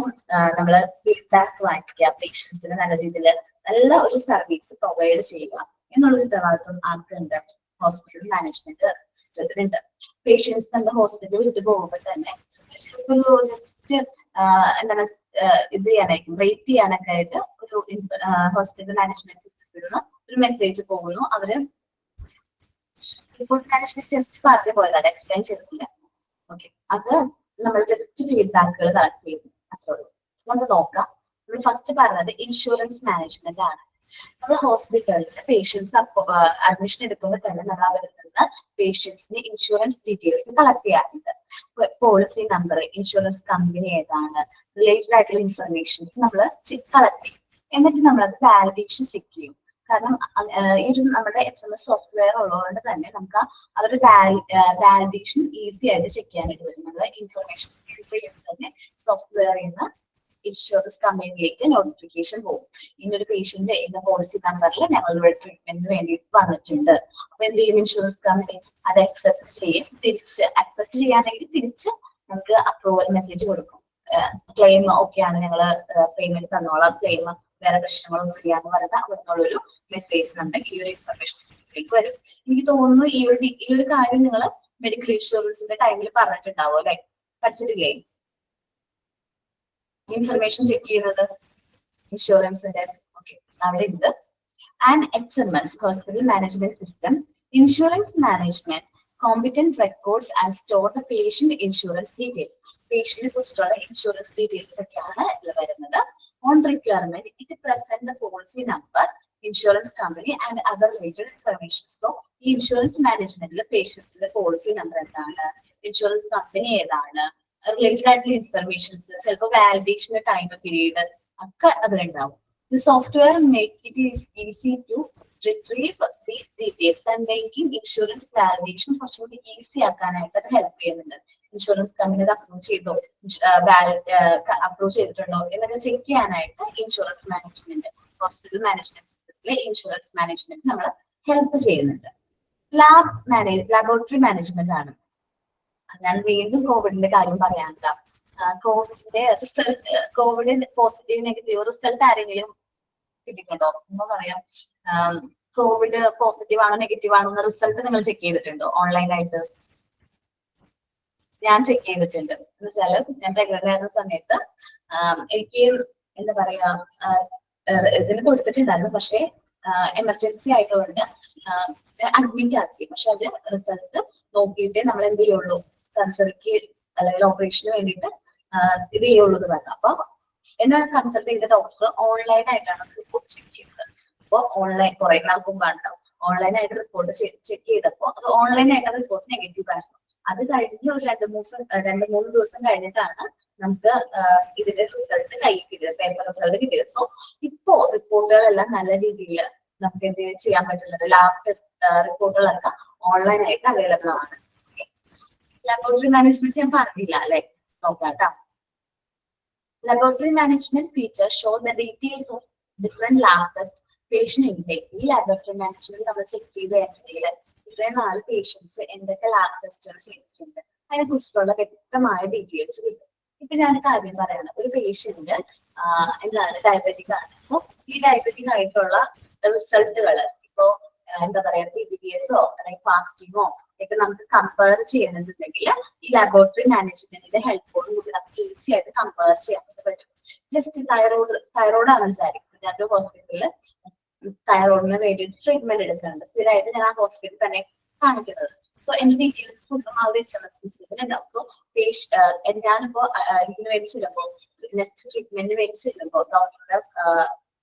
Speaker 1: നമ്മള് ഫീഡ്ബാക്ക് വാങ്ങിക്കുക, പേഷ്യൻസിന് നല്ല രീതിയിൽ നല്ല ഒരു സർവീസ് പ്രൊവൈഡ് ചെയ്യുക എന്നുള്ളൊരു ഉത്തരവാദിത്വം ആർക്കുണ്ട്? ഹോസ്പിറ്റൽ മാനേജ്മെന്റ് സിസ്റ്റത്തിനുണ്ട്. പേഷ്യൻസ് നമ്മുടെ ഹോസ്പിറ്റലിൽ വിട്ടു പോകുമ്പോൾ തന്നെ ജസ്റ്റ് എന്താണ് ഇത് ചെയ്യാനായിട്ട് റേറ്റ് ചെയ്യാനൊക്കെ ആയിട്ട് ഒരു ഹോസ്പിറ്റൽ മാനേജ്മെന്റ് സിസ്റ്റത്തിൽ നിന്ന് ഒരു മെസ്സേജ് പോകുന്നു. അവര് റിപ്പോർട്ട് മാനേജ്മെന്റ് ജസ്റ്റ് പറഞ്ഞു പോയതാണ്, എക്സ്പ്ലെയിൻ ചെയ്തിട്ടില്ല. ഓക്കെ, അത് നമ്മൾ ജസ്റ്റ് ഫീഡ്ബാക്കുകൾ കളക്ട് ചെയ്യുന്നു, അത്രേ ഉള്ളൂ. നമുക്ക് നോക്കാം. നമ്മൾ ഫസ്റ്റ് പറഞ്ഞത് ഇൻഷുറൻസ് മാനേജ്മെന്റ് ആണ്. നമ്മൾ ഹോസ്പിറ്റലിൽ പേഷ്യൻസ് അഡ്മിഷൻ എടുക്കുമ്പോൾ തന്നെ നമ്മൾ അവരിൽ നിന്ന് പേഷ്യൻസിന് ഇൻഷുറൻസ് ഡീറ്റെയിൽസ് കളക്ട് ചെയ്യാറുണ്ട്. പോളിസി നമ്പർ, ഇൻഷുറൻസ് കമ്പനി ഏതാണ്, റിലേറ്റഡ് ആയിട്ടുള്ള ഇൻഫർമേഷൻസ് നമ്മൾ കളക്ട് ചെയ്യും. എന്നിട്ട് നമ്മൾ അത് വാലിഡേഷൻ ചെക്ക് ചെയ്യും. കാരണം ഈ ഒരു നമ്മുടെ SMS സോഫ്റ്റ്വെയർ ഉള്ളതുകൊണ്ട് തന്നെ നമുക്ക് ആ ഒരു വാലിഡേഷൻ ഈസി ആയിട്ട് ചെക്ക് ചെയ്യാനായിട്ട് പറ്റും. നമ്മൾ ഇൻഫർമേഷൻ ചെയ്യുമ്പോൾ തന്നെ സോഫ്റ്റ്വെയറിൽ നിന്ന് ഇൻഷുറൻസ് കമ്പനിയിലേക്ക് നോട്ടിഫിക്കേഷൻ പോകും. ഇന്നൊരു പേഷ്യന്റ് ഇന്ന പോളിസി നമ്പറിൽ ഞങ്ങളുടെ ട്രീറ്റ്മെന്റിന് വേണ്ടിയിട്ട് വന്നിട്ടുണ്ട്. അപ്പൊ എന്ത് ചെയ്യും? ഇൻഷുറൻസ് കമ്പനി അത് അക്സെപ്റ്റ് ചെയ്യും. തിരിച്ച് അക്സെപ്റ്റ് ചെയ്യാണെങ്കിൽ തിരിച്ച് നമുക്ക് അപ്രൂവൽ മെസ്സേജ് കൊടുക്കും. ക്ലെയിം ഓക്കെ ആണ്, ഞങ്ങൾ പേയ്മെന്റ് തന്നോളാം, ക്ലെയിം വേറെ പ്രശ്നങ്ങളൊന്നും ഇല്ലാന്ന് പറഞ്ഞാൽ അവിടുന്നുള്ളൊരു മെസ്സേജ് നമ്മുടെ ഈ ഒരു ഇൻഫർമേഷൻ സിസ്റ്റത്തിലേക്ക് വരും. എനിക്ക് തോന്നുന്നു ഈ ഒരു കാര്യം നിങ്ങൾ മെഡിക്കൽ ഇൻഷുറൻസിന്റെ ടൈമിൽ പറഞ്ഞിട്ടുണ്ടാവും അല്ലെ? പഠിച്ചിട്ടില്ലേ? ഇൻഫർമേഷൻ ചെക്ക് ചെയ്യുന്നത് ഇൻഷുറൻസിന്റെ. ഓക്കെ, അവിടെ ഉണ്ട്. And HMS, hospital management system, insurance management competent records and store the patient insurance details. പേഷ്യന്റിനെ കുറിച്ചിട്ടുള്ള ഇൻഷുറൻസ് ഡീറ്റെയിൽസ് ഒക്കെയാണ് ഇതിൽ വരുന്നത്. On requirement, it present the policy number, insurance company and other related information. So, insurance management patients policy number എന്താണ്, insurance company ഏതാണ്, related ആയിട്ടുള്ള informations, ചിലപ്പോൾ validation time period ഒക്കെ അതിലുണ്ടാവും. The software make it is easy to retrieve these details and making insurance validation കുറച്ചുകൂടി easy ആക്കാനായിട്ട് അത് help ചെയ്യുന്നുണ്ട്. Insurance company approach ചെയ്തോ, അപ്രോച്ച് ചെയ്തിട്ടുണ്ടോ എന്നൊക്കെ ചെക്ക് ചെയ്യാനായിട്ട് ഇൻഷുറൻസ് മാനേജ്മെന്റ്, ഹോസ്പിറ്റൽ മാനേജ്മെന്റ് സിസ്റ്റത്തിലെ ഇൻഷുറൻസ് മാനേജ്മെന്റ് നമ്മൾ ഹെൽപ്പ് ചെയ്യുന്നുണ്ട്. ലാബോറട്ടറി മാനേജ്മെന്റ് ആണ്. ഞാൻ വീണ്ടും കോവിഡിന്റെ കാര്യം പറയാനില്ല. കോവിഡിന്റെ result, Covid positive negative result ആരെങ്കിലും കിട്ടിയിട്ടുണ്ടോ? എന്താ പറയാ, കോവിഡ് പോസിറ്റീവ് ആണോ നെഗറ്റീവ് ആണോ എന്ന റിസൾട്ട് നിങ്ങൾ ചെക്ക് ചെയ്തിട്ടുണ്ടോ ഓൺലൈനായിട്ട്? ഞാൻ ചെക്ക് ചെയ്തിട്ടുണ്ട്. എന്ന് വെച്ചാല് ഞാൻ പ്രഗ്നന്റ് ആയിരുന്ന സമയത്ത് എനിക്ക് എന്താ പറയാ, ഇതിന് കൊടുത്തിട്ടുണ്ടായിരുന്നു. പക്ഷെ എമർജൻസി ആയതുകൊണ്ട് അഡ്മിറ്റ് ആക്കി. പക്ഷെ അത് റിസൾട്ട് നോക്കിയിട്ട് നമ്മൾ എന്ത് ചെയ്യുള്ളൂ, സർജറിക്ക് അല്ലെങ്കിൽ ഓപ്പറേഷന് വേണ്ടിയിട്ട് ഇത് ചെയ്യുള്ളൂ എന്ന് പറഞ്ഞു. അപ്പൊ എന്നെ കൺസൾട്ട് ചെയ്ത ഡോക്ടർ ഓൺലൈൻ ആയിട്ടാണ് റിപ്പോർട്ട് ചെക്ക് ചെയ്തത്. അപ്പോൾ ഓൺലൈൻ കുറെ നാൾക്ക് മുമ്പാണ് ഓൺലൈനായിട്ട് റിപ്പോർട്ട് ചെക്ക് ചെയ്തപ്പോൾ അത് ഓൺലൈനായിട്ട് റിപ്പോർട്ട് നെഗറ്റീവ് ആയിരുന്നു. അത് കഴിഞ്ഞ് ഒരു രണ്ട് മൂന്ന് ദിവസം കഴിഞ്ഞിട്ടാണ് നമുക്ക് ഇതിന്റെ റിസൾട്ട് കയ്യിൽ കിട്ടിയത്, പേപ്പർ റിസൾട്ട് കിട്ടിയത്. സോ ഇപ്പോ റിപ്പോർട്ടുകളെല്ലാം നല്ല രീതിയിൽ നമുക്ക് എന്ത് ചെയ്യാൻ പറ്റുന്നത്, ലാബ് ടെസ്റ്റ് റിപ്പോർട്ടുകളൊക്കെ ഓൺലൈനായിട്ട് അവൈലബിൾ ആണ്. ലാബോറട്ടറി മാനേജ്മെന്റ് ഞാൻ പറഞ്ഞില്ല അല്ലെ, നോക്കാം. Laboratory management features show the details of different lab tests, patient intake. ഈ laboratory management നമ്മൾ ചെക്ക് ചെയ്തിട്ടുണ്ടെങ്കിൽ ഇത്രയും നാല് പേഷ്യൻസ് എന്തൊക്കെ ലാബ് ടെസ്റ്റുകൾ ചെയ്തിട്ടുണ്ട് അതിനെ കുറിച്ചുള്ള വ്യക്തമായ ഡീറ്റെയിൽസ് കിട്ടും. ഇപ്പൊ ഞാൻ കാര്യം പറയണം, ഒരു പേഷ്യന്റ് എന്താണ് ഡയബറ്റിക് ആണ്. സോ ഈ ഡയബറ്റിക് ആയിട്ടുള്ള റിസൾട്ടുകൾ ഇപ്പോ എന്താ പറയാ, PBS-ഓ അല്ലെങ്കിൽ ഫാസ്റ്റിങ്ങോ ഒക്കെ നമുക്ക് കമ്പയർ ചെയ്യുന്നുണ്ടെങ്കിൽ ഈ ലാബോറട്ടറി മാനേജ്മെന്റിന്റെ ഹെൽപ്പോട് കൂടി നമുക്ക് ഈസി ആയിട്ട് കമ്പയർ ചെയ്യാൻ പറ്റും. ജസ്റ്റ് തൈറോയ്ഡ് ആണെന്ന് വിചാരിക്കും, ഞാനൊരു ഹോസ്പിറ്റലിൽ തൈറോയിഡിന് വേണ്ടിയിട്ട് ട്രീറ്റ്മെന്റ് എടുക്കുന്നുണ്ട്. സ്ഥിരമായിട്ട് ഞാൻ ആ ഹോസ്പിറ്റലിൽ തന്നെ കാണിക്കുന്നത്. സോ എന്റെ ഡീറ്റെയിൽസ് ഫുള്ളും ആ ഒരു HMS സിസ്റ്റത്തിൽ ഉണ്ടാവും. സോ ഞാനിപ്പോ ഇതിന് വേണ്ടി ചെല്ലുമ്പോൾ, നെക്സ്റ്റ് ട്രീറ്റ്മെന്റിന് വേണ്ടി ചെല്ലുമ്പോൾ ഡോക്ടറുടെ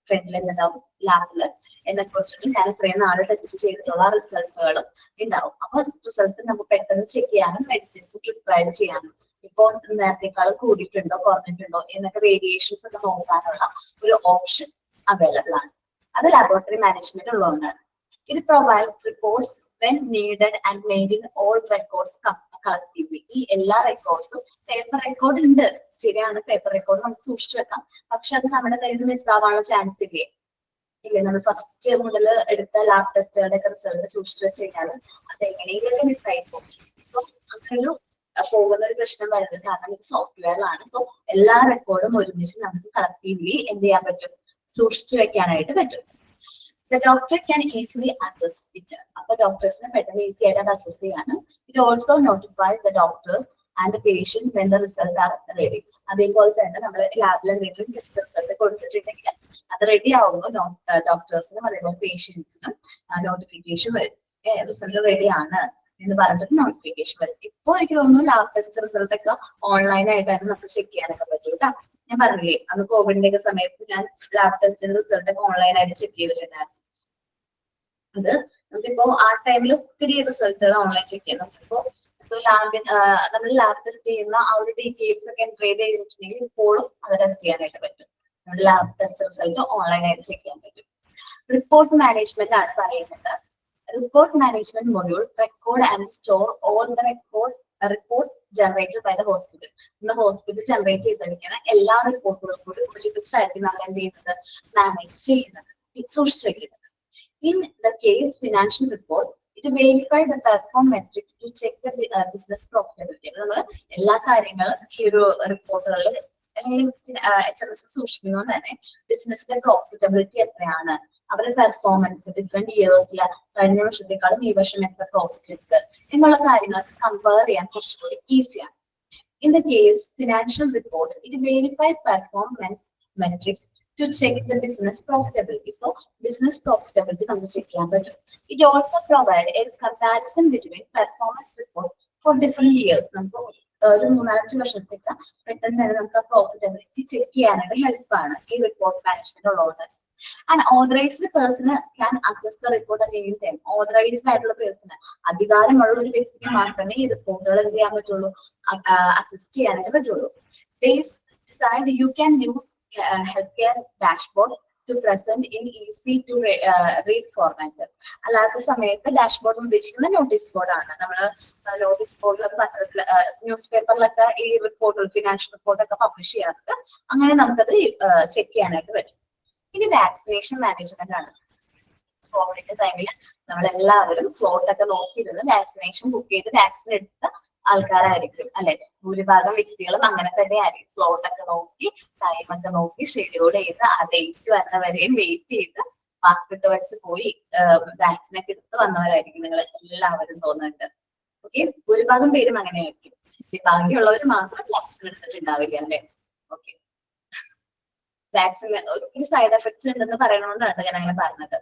Speaker 1: ഫ്രണ്ടിലുണ്ടാവും ലാബില് എന്നെ കുറിച്ചിട്ട് ഞാൻ ഇത്രയും നാളെ ടെസ്റ്റ് ചെയ്തിട്ടുള്ള റിസൾട്ടുകളും ഉണ്ടാവും. അപ്പൊ റിസൾട്ട് നമുക്ക് പെട്ടെന്ന് ചെക്ക് ചെയ്യാനും മെഡിസിൻസ് പ്രിസ്ക്രൈബ് ചെയ്യാനും, ഇപ്പോ നേരത്തെക്കാൾ കൂടിയിട്ടുണ്ടോ കുറഞ്ഞിട്ടുണ്ടോ എന്നൊക്കെ വേരിയേഷൻസ് ഒക്കെ നോക്കാനുള്ള ഒരു ഓപ്ഷൻ അവൈലബിൾ ആണ്. അത് ലാബോറട്ടറി മാനേജ്മെന്റ് ഉള്ളതുകൊണ്ടാണ്. ഇത് provide reports when needed and made in all records collectively. ഈ എല്ലാ റെക്കോർഡ്സും പേപ്പർ റെക്കോർഡ് ഉണ്ട്, ശരിയാണ്, പേപ്പർ റെക്കോർഡ് നമുക്ക് സൂക്ഷിച്ചു വെക്കാം. പക്ഷെ അത് നമ്മുടെ കയ്യിൽ നിന്ന് മിസ് ആവാനുള്ള ചാൻസ് ഇല്ലേ? നമ്മൾ ഫസ്റ്റ് മുതൽ എടുത്ത ലാബ് ടെസ്റ്റുകളുടെ ഒക്കെ റിസൾട്ട് സൂക്ഷിച്ചു വെച്ച് കഴിഞ്ഞാൽ അത് എങ്ങനെയെങ്കിലും മിസ് ആയി പോകും. സോ അങ്ങനൊരു പോകുന്ന ഒരു പ്രശ്നം വരുന്നത് കാരണം ഇത് സോഫ്റ്റ്വെയറിലാണ്. സോ എല്ലാ റെക്കോർഡും ഒരുമിച്ച് നമുക്ക് കളക്റ്റീവ്ലി എന്ത് ചെയ്യാൻ പറ്റും, സൂക്ഷിച്ചു വെക്കാനായിട്ട് പറ്റും. The doctor can easily assess it. അപ്പൊ ഡോക്ടേഴ്സിനെ പെട്ടെന്ന് ഈസി ആയിട്ട് അത് അസസ് ചെയ്യാനും. It also notifies the doctors and the patient when the results are ready. അതേപോലെ തന്നെ നമ്മൾ ലാബിൽ എന്തെങ്കിലും ടെസ്റ്റ് റിസൾട്ട് കൊടുത്തിട്ടുണ്ടെങ്കിൽ അത് റെഡി ആവുമ്പോൾ ഡോക്ടേഴ്സിനും അതേപോലെ പേഷ്യൻസിനും നോട്ടിഫിക്കേഷൻ വരും, റിസൾട്ട് റെഡി ആണ് എന്ന് പറഞ്ഞിട്ട് നോട്ടിഫിക്കേഷൻ വരും. ഇപ്പോൾ എനിക്ക് തോന്നുന്നു ലാബ് ടെസ്റ്റ് റിസൾട്ട് ഒക്കെ ഓൺലൈൻ ആയിട്ടാണ് നമുക്ക് ചെക്ക് ചെയ്യാനൊക്കെ പറ്റും കേട്ടോ. ഞാൻ പറഞ്ഞില്ലേ അന്ന് കോവിഡിന്റെ ഒക്കെ സമയത്ത് ഞാൻ ലാബ് ടെസ്റ്റിന്റെ റിസൾട്ട് ഒക്കെ ഓൺലൈൻ ആയിട്ട് ചെക്ക് ചെയ്തിട്ടുണ്ടായിരുന്നു. അത് നമുക്കിപ്പോ ആ ടൈമിൽ ഒത്തിരി റിസൾട്ടുകൾ ഓൺലൈൻ ചെക്ക് ചെയ്യാം. നമുക്കിപ്പോ നമ്മൾ ലാബ് ടെസ്റ്റ് ചെയ്യുന്ന ആ ഒരു ഡീറ്റെയിൽസ് ഒക്കെ എൻട്രി ചെയ്ത് കഴിഞ്ഞിട്ടുണ്ടെങ്കിൽ ഇപ്പോഴും അത് ടെസ്റ്റ് ചെയ്യാനായിട്ട് പറ്റും. നമ്മുടെ ലാബ് ടെസ്റ്റ് റിസൾട്ട് ഓൺലൈൻ ആയിട്ട് ചെക്ക് ചെയ്യാൻ പറ്റും. റിപ്പോർട്ട് മാനേജ്മെന്റ് ആണ് പറയുന്നത്. Report management module record and store all the report generated by the hospital. നമ്മുടെ ഹോസ്പിറ്റൽ ജനറേറ്റ് ചെയ്തെടുക്കുന്ന എല്ലാ റിപ്പോർട്ടുകളും കൂടി ഒരുമിച്ചായിരിക്കും നമ്മൾ എന്ത് ചെയ്യുന്നത്, മാനേജ് ചെയ്യുന്നത്, സൂക്ഷിച്ചു വെക്കുന്നത്. In the case financial report, it verify the perform metrics to check the business profitability. നമ്മൾ എല്ലാ കാര്യങ്ങളും ഈ ഒരു റിപ്പോർട്ടുകളിൽ അല്ലെങ്കിൽ HMS സൂക്ഷിക്കുന്നതുകൊണ്ട് തന്നെ ബിസിനസിന്റെ പ്രോഫിറ്റബിലിറ്റി എത്രയാണ്, അവരുടെ പെർഫോമൻസ് ഡിഫറെന്റ് ഇയേഴ്സിൽ കഴിഞ്ഞ വർഷത്തെക്കാളും ഈ വർഷം എത്ര പ്രോഫിറ്റ് എടുത്ത് എന്നുള്ള കാര്യങ്ങൾക്ക് കമ്പയർ ചെയ്യാൻ കുറച്ചുകൂടി ഈസിയാണ്. In the case financial report, it verify performance metrics to check the business profitability. So business profitability നമുക്ക് ചെക്ക് ചെയ്യാൻ പറ്റും. It also provide a comparison between performance report for different years. നമുക്ക് ഒരു 3-5 വർഷത്തേക്ക് പെട്ടെന്ന് തന്നെ നമുക്ക് ആ പ്രോഫിറ്റബിലിറ്റി ചെക്ക് ചെയ്യാനായിട്ട് ഹെൽപ്പാണ് ഈ റിപ്പോർട്ട് മാനേജ്മെന്റ് ഉള്ളതുകൊണ്ട്. And authorized person can access the report at any time. Authorized ആയിട്ടുള്ള പേഴ്സണ്, അധികാരമുള്ള ഒരു വ്യക്തിക്ക് മാത്രമേ ഈ റിപ്പോർട്ടുകൾ എന്ത് ചെയ്യാൻ പറ്റുള്ളൂ, അസിസ്റ്റ് ചെയ്യാനായിട്ട് പറ്റുള്ളൂ. Decide you can use healthcare dashboard to present in easy to read format. അല്ലാത്ത സമയത്ത് ഡാഷ്ബോർഡ് ഉദ്ദേശിക്കുന്ന നോട്ടീസ് ബോർഡാണ്. നമ്മൾ നോട്ടീസ് ബോർഡിലൊക്കെ പത്രത്തിൽ ന്യൂസ് പേപ്പറിലൊക്കെ ഈ റിപ്പോർട്ടുകൾ ഫിനാൻഷ്യൽ റിപ്പോർട്ടൊക്കെ പബ്ലിഷ് ചെയ്യാറുണ്ട്. അങ്ങനെ നമുക്കത് ചെക്ക് ചെയ്യാനായിട്ട് പറ്റും. ഇനി വാക്സിനേഷൻ മാനേജ്മെന്റ് ആണ്. കോവിഡിന്റെ ടൈമിൽ നമ്മളെല്ലാവരും സ്ലോട്ട് ഒക്കെ നോക്കിയിരുന്ന് വാക്സിനേഷൻ ബുക്ക് ചെയ്ത് വാക്സിൻ എടുത്ത ആൾക്കാരായിരിക്കും അല്ലെ. ഭൂരിഭാഗം വ്യക്തികളും അങ്ങനെ തന്നെ ആയിരിക്കും. സ്ലോട്ട് ഒക്കെ നോക്കി ടൈം ഒക്കെ നോക്കി ഷെഡ്യൂൾ ചെയ്ത് ആ ഡേറ്റ് വരുന്നവരെയും വെയിറ്റ് ചെയ്ത് മാസ്ക് ഒക്കെ വെച്ച് പോയി വാക്സിൻ ഒക്കെ എടുത്ത് വന്നവരായിരിക്കും നിങ്ങൾ എല്ലാവരും തോന്നുന്നുണ്ട്. ഓക്കെ, ഭൂരിഭാഗം പേരും അങ്ങനെയായിരിക്കും. ബാക്കിയുള്ളവർ മാത്രം വാക്സിൻ എടുത്തിട്ടുണ്ടാവില്ല അല്ലെ. ഓക്കെ, വാക്സിൻ ഒത്തിരി സൈഡ് എഫക്ട്സ് ഉണ്ടെന്ന് പറയണോണ്ടാണ് ഞാൻ അങ്ങനെ പറഞ്ഞത്.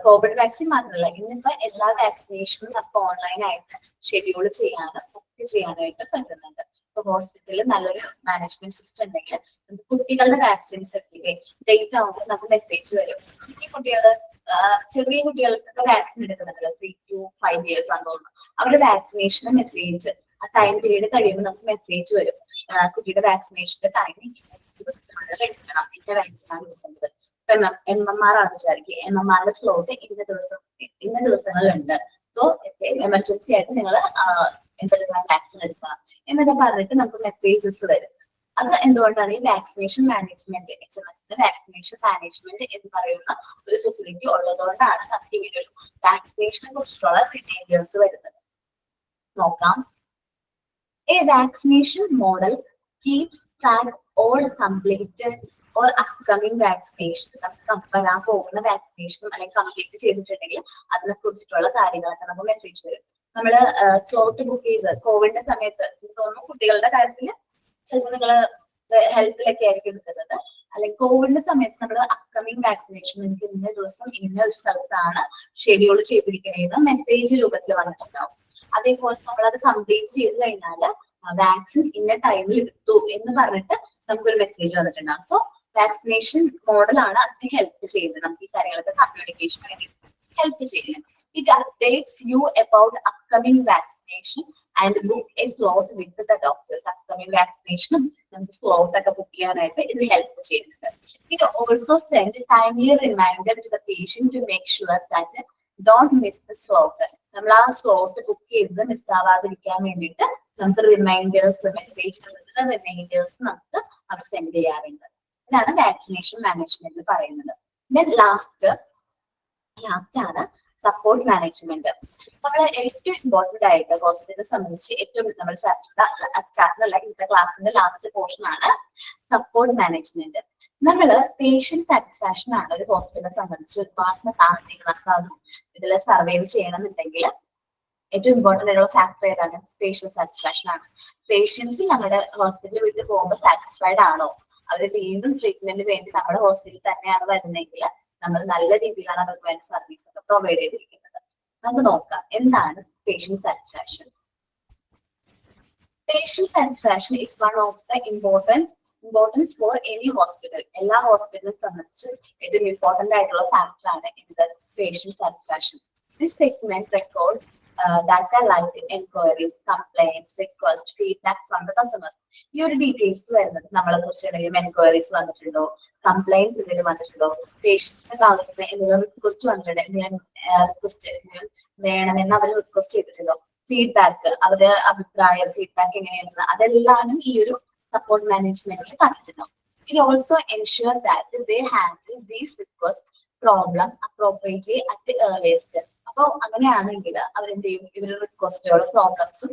Speaker 1: കോവിഡ് വാക്സിൻ മാത്രമല്ല, ഇന്നിപ്പോ എല്ലാ വാക്സിനേഷനും നമുക്ക് ഓൺലൈനായിട്ട് ഷെഡ്യൂൾ ചെയ്യാനും ബുക്ക് ചെയ്യാനായിട്ട് പറ്റുന്നുണ്ട്. ഇപ്പൊ ഹോസ്പിറ്റലിൽ നല്ലൊരു മാനേജ്മെന്റ് സിസ്റ്റം ഉണ്ടെങ്കിൽ കുട്ടികളുടെ വാക്സിൻസ് ഒക്കെ ഡേറ്റ് ആവുമ്പോൾ നമുക്ക് മെസ്സേജ് വരും. ഈ കുട്ടികള് ചെറിയ കുട്ടികൾക്കൊക്കെ വാക്സിൻ എടുക്കുന്നുണ്ടല്ലോ, 3 to 5 years ആണെന്ന് തോന്നുന്നു. അവരുടെ വാക്സിനേഷന് മെസ്സേജ് ആ ടൈം പീരീഡ് കഴിയുമ്പോൾ നമുക്ക് മെസ്സേജ് വരും. കുട്ടിയുടെ വാക്സിനേഷന്റെ ടൈമിംഗ് എടുക്കണം, ഇന്ന വാക്സിനാണ് എടുക്കുന്നത്. MMR ആണ് വിചാരിക്കുക, MMRന്റെ സ്ലോട്ട് ഇന്ന ദിവസങ്ങളിലുണ്ട്. സോ എമർജൻസി ആയിട്ട് നിങ്ങൾ എന്തെങ്കിലും വാക്സിൻ എടുക്കണം എന്നൊക്കെ പറഞ്ഞിട്ട് നമുക്ക് മെസ്സേജസ് വരും. അത് എന്തുകൊണ്ടാണ് ഈ വാക്സിനേഷൻ മാനേജ്മെന്റ്, HMSന്റെ വാക്സിനേഷൻ മാനേജ്മെന്റ് എന്ന് പറയുന്ന ഒരു ഫെസിലിറ്റി ഉള്ളതുകൊണ്ടാണ് നമുക്ക് ഇങ്ങനെ ഒരു വാക്സിനേഷനെ കുറിച്ചിട്ടുള്ള റിമൈൻഡേഴ്സ് വരുന്നത്. നോക്കാം. A vaccination model keeps track all completed or upcoming vaccination. നമുക്ക് വരാൻ പോകുന്ന വാക്സിനേഷനും അല്ലെങ്കിൽ കംപ്ലീറ്റ് ചെയ്തിട്ടുണ്ടെങ്കിൽ അതിനെ കുറിച്ചിട്ടുള്ള കാര്യങ്ങളൊക്കെ നമുക്ക് മെസ്സേജ് വരും. നമ്മള് സ്ലോട്ട് ബുക്ക് ചെയ്ത് കോവിഡിന്റെ സമയത്ത് എനിക്ക് തോന്നുന്നു കുട്ടികളുടെ കാര്യത്തിൽ ചിലപ്പോൾ നിങ്ങള് ഹെൽത്തിലൊക്കെ ആയിരിക്കും എടുക്കുന്നത്. അല്ലെങ്കിൽ കോവിഡിന്റെ സമയത്ത് നമ്മൾ അപ്കമിങ് വാക്സിനേഷൻ എനിക്ക് ഇന്ന ദിവസം ഇന്ന ഒരു സ്ഥലത്താണ് ഷെഡ്യൂൾ ചെയ്തിരിക്കുന്നതെന്ന് മെസ്സേജ് രൂപത്തിൽ വന്നിട്ടുണ്ടാവും. അതേപോലെ നമ്മളത് കംപ്ലീറ്റ് ചെയ്ത് കഴിഞ്ഞാൽ വാക്സിൻ ഇന്ന ടൈമിൽ എടുത്തു എന്ന് പറഞ്ഞിട്ട് നമുക്കൊരു മെസ്സേജ് വന്നിട്ടുണ്ടാവും. സോ വാക്സിനേഷൻ മോഡലാണ് അതിന് ഹെൽപ്പ് ചെയ്യുന്നത്. നമുക്ക് ഈ കാര്യങ്ങളൊക്കെ കമ്മ്യൂണിക്കേഷൻ വേണ്ടി ഹെൽപ്പ് ചെയ്യുന്നത്. It updates you about upcoming vaccination and book a slot with the doctors. Upcoming vaccination നമുക്ക് സ്ലോട്ട് ഒക്കെ ബുക്ക് ചെയ്യാനായിട്ട് ഇത് ഹെൽപ്പ് ചെയ്യുന്നുണ്ട്. It also send timely reminder to the patient to make sure that don't miss the slot. നമ്മൾ ആ slot book ചെയ്തത് മിസ്സാവാതിരിക്കാൻ വേണ്ടിയിട്ട് നമുക്ക് റിമൈൻഡേഴ്സ്, മെസ്സേജ് റിമൈൻഡേഴ്സ് നമുക്ക് അവർ സെൻഡ് ചെയ്യാറുണ്ട്. ഇതാണ് വാക്സിനേഷൻ മാനേജ്മെന്റ് പറയുന്നത്. ദെൻ ലാസ്റ്റ് ആണ് സപ്പോർട്ട് മാനേജ്മെന്റ്. നമ്മൾ ഏറ്റവും ഇമ്പോർട്ടന്റ് ആയിട്ട് ഹോസ്പിറ്റലിനെ സംബന്ധിച്ച് ഏറ്റവും നമ്മൾ ചാപ്റ്ററല്ല ഇന്നത്തെ ക്ലാസ്സിന്റെ ലാസ്റ്റ് പോർഷൻ ആണ് സപ്പോർട്ട് മാനേജ്മെന്റ്. നമ്മള് പേഷ്യന്റ് സാറ്റിസ്ഫാക്ഷൻ ആണ് ഒരു ഹോസ്പിറ്റലിനെ സംബന്ധിച്ച് ഒരുപാട് കാര്യങ്ങളൊക്കെ ഇതിൽ സർവൈവ് ചെയ്യണമെന്നുണ്ടെങ്കിൽ ഏറ്റവും ഇമ്പോർട്ടന്റ് ആയിട്ടുള്ള ഫാക്ടർ ഏതാണ്? പേഷ്യന്റ് സാറ്റിസ്ഫാക്ഷൻ ആണ്. പേഷ്യൻസ് നമ്മുടെ ഹോസ്പിറ്റലിൽ വിട്ട് പോകുമ്പോൾ സാറ്റിസ്ഫൈഡ് ആണോ, അവർ വീണ്ടും ട്രീറ്റ്മെന്റിന് വേണ്ടി നമ്മുടെ ഹോസ്പിറ്റലിൽ തന്നെയാണ് വരുന്നതെങ്കിൽ നമ്മൾ നല്ല രീതിയിലാണ് അവർക്ക് വേണ്ട സർവീസ് ഒക്കെ പ്രൊവൈഡ് ചെയ്തിരിക്കുന്നത്. നമുക്ക് നോക്കാം എന്താണ് patient satisfaction. Patient satisfaction is one of the importance for any hospital. എല്ലാ ഹോസ്പിറ്റലിനെ സംബന്ധിച്ച് ഏറ്റവും ഇമ്പോർട്ടന്റ് ആയിട്ടുള്ള ഫാക്ടർ ആണ് എന്ത്? Patient satisfaction. This segment record data like enquiries, complaints, requests, feedback from the customers. ഈ ഒരു ഡീറ്റെയിൽസ് വരുന്നത് നമ്മളെ കുറിച്ച് എന്തെങ്കിലും എൻക്വയറീസ് വന്നിട്ടുണ്ടോ, കംപ്ലൈൻസ് എന്തെങ്കിലും വന്നിട്ടുണ്ടോ, പേഷ്യൻസിന്റെ ഭാഗത്ത് എന്തെങ്കിലും റിക്വസ്റ്റ് വന്നിട്ടുണ്ടോ, എന്തെങ്കിലും റിക്വസ്റ്റ് വേണമെന്ന് അവർ റിക്വസ്റ്റ് ചെയ്തിട്ടുണ്ടോ, ഫീഡ്ബാക്ക് അവരുടെ അഭിപ്രായം ഫീഡ്ബാക്ക് എങ്ങനെയാണെന്ന് അതെല്ലാനും ഈ ഒരു സപ്പോർട്ട് മാനേജ്മെന്റിൽ പറഞ്ഞിട്ടുണ്ടോ. It also ensure that they handle these request problem appropriately at the earliest. അപ്പോൾ അങ്ങനെയാണെങ്കിൽ അവരെന്ത് ചെയ്യും? ഇവരുടെ റിക്വസ്റ്റുകളും പ്രോബ്ലംസും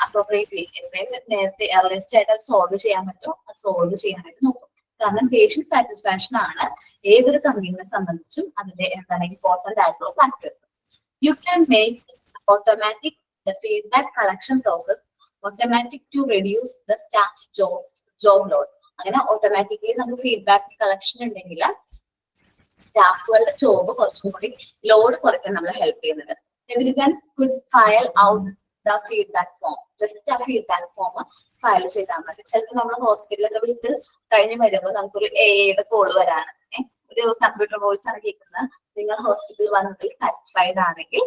Speaker 1: അപ്രോപ്രിയേറ്റ്ലി എത്രയും നേരത്തെ ഏർലിയസ്റ്റ് ആയിട്ട് സോൾവ് ചെയ്യാൻ പറ്റുമോ സോൾവ് ചെയ്യാനായിട്ട് നോക്കും. കാരണം പേഷ്യന്റ് സാറ്റിസ്ഫാക്ഷൻ ആണ് ഏതൊരു കമ്പനിയെ സംബന്ധിച്ചും അതിന്റെ എന്താണ് ഇമ്പോർട്ടന്റ് ആയിട്ടുള്ള ഫാക്ടർ. You can make automatic the feedback collection process automatic to reduce the staff job load. അങ്ങനെ ഓട്ടോമാറ്റിക്കലി നമുക്ക് ഫീഡ്ബാക്ക് കളക്ഷൻ ഉണ്ടെങ്കിൽ സ്റ്റാഫുകളുടെ ജോബ് കുറച്ചും കൂടി ലോഡ് കുറയ്ക്കാൻ നമ്മളെ ഹെൽപ്പ് ചെയ്യുന്നത്. Everyone could file out feedback form. Just ആ ഫീഡ്ബാക്ക് ഫോം ഫയൽ ചെയ്താൽ മതി. ചിലപ്പോൾ നമ്മൾ ഹോസ്പിറ്റലൊക്കെ വിട്ട് കഴിഞ്ഞ് വരുമ്പോൾ നമുക്കൊരു എയുടെ കോള് വരാണ്. ഒരു കമ്പ്യൂട്ടർ വോയിസ് ആണ് കേൾക്കുന്നത്. നിങ്ങൾ ഹോസ്പിറ്റലിൽ വന്നതിൽ സാറ്റിസ്ഫൈഡ് ആണെങ്കിൽ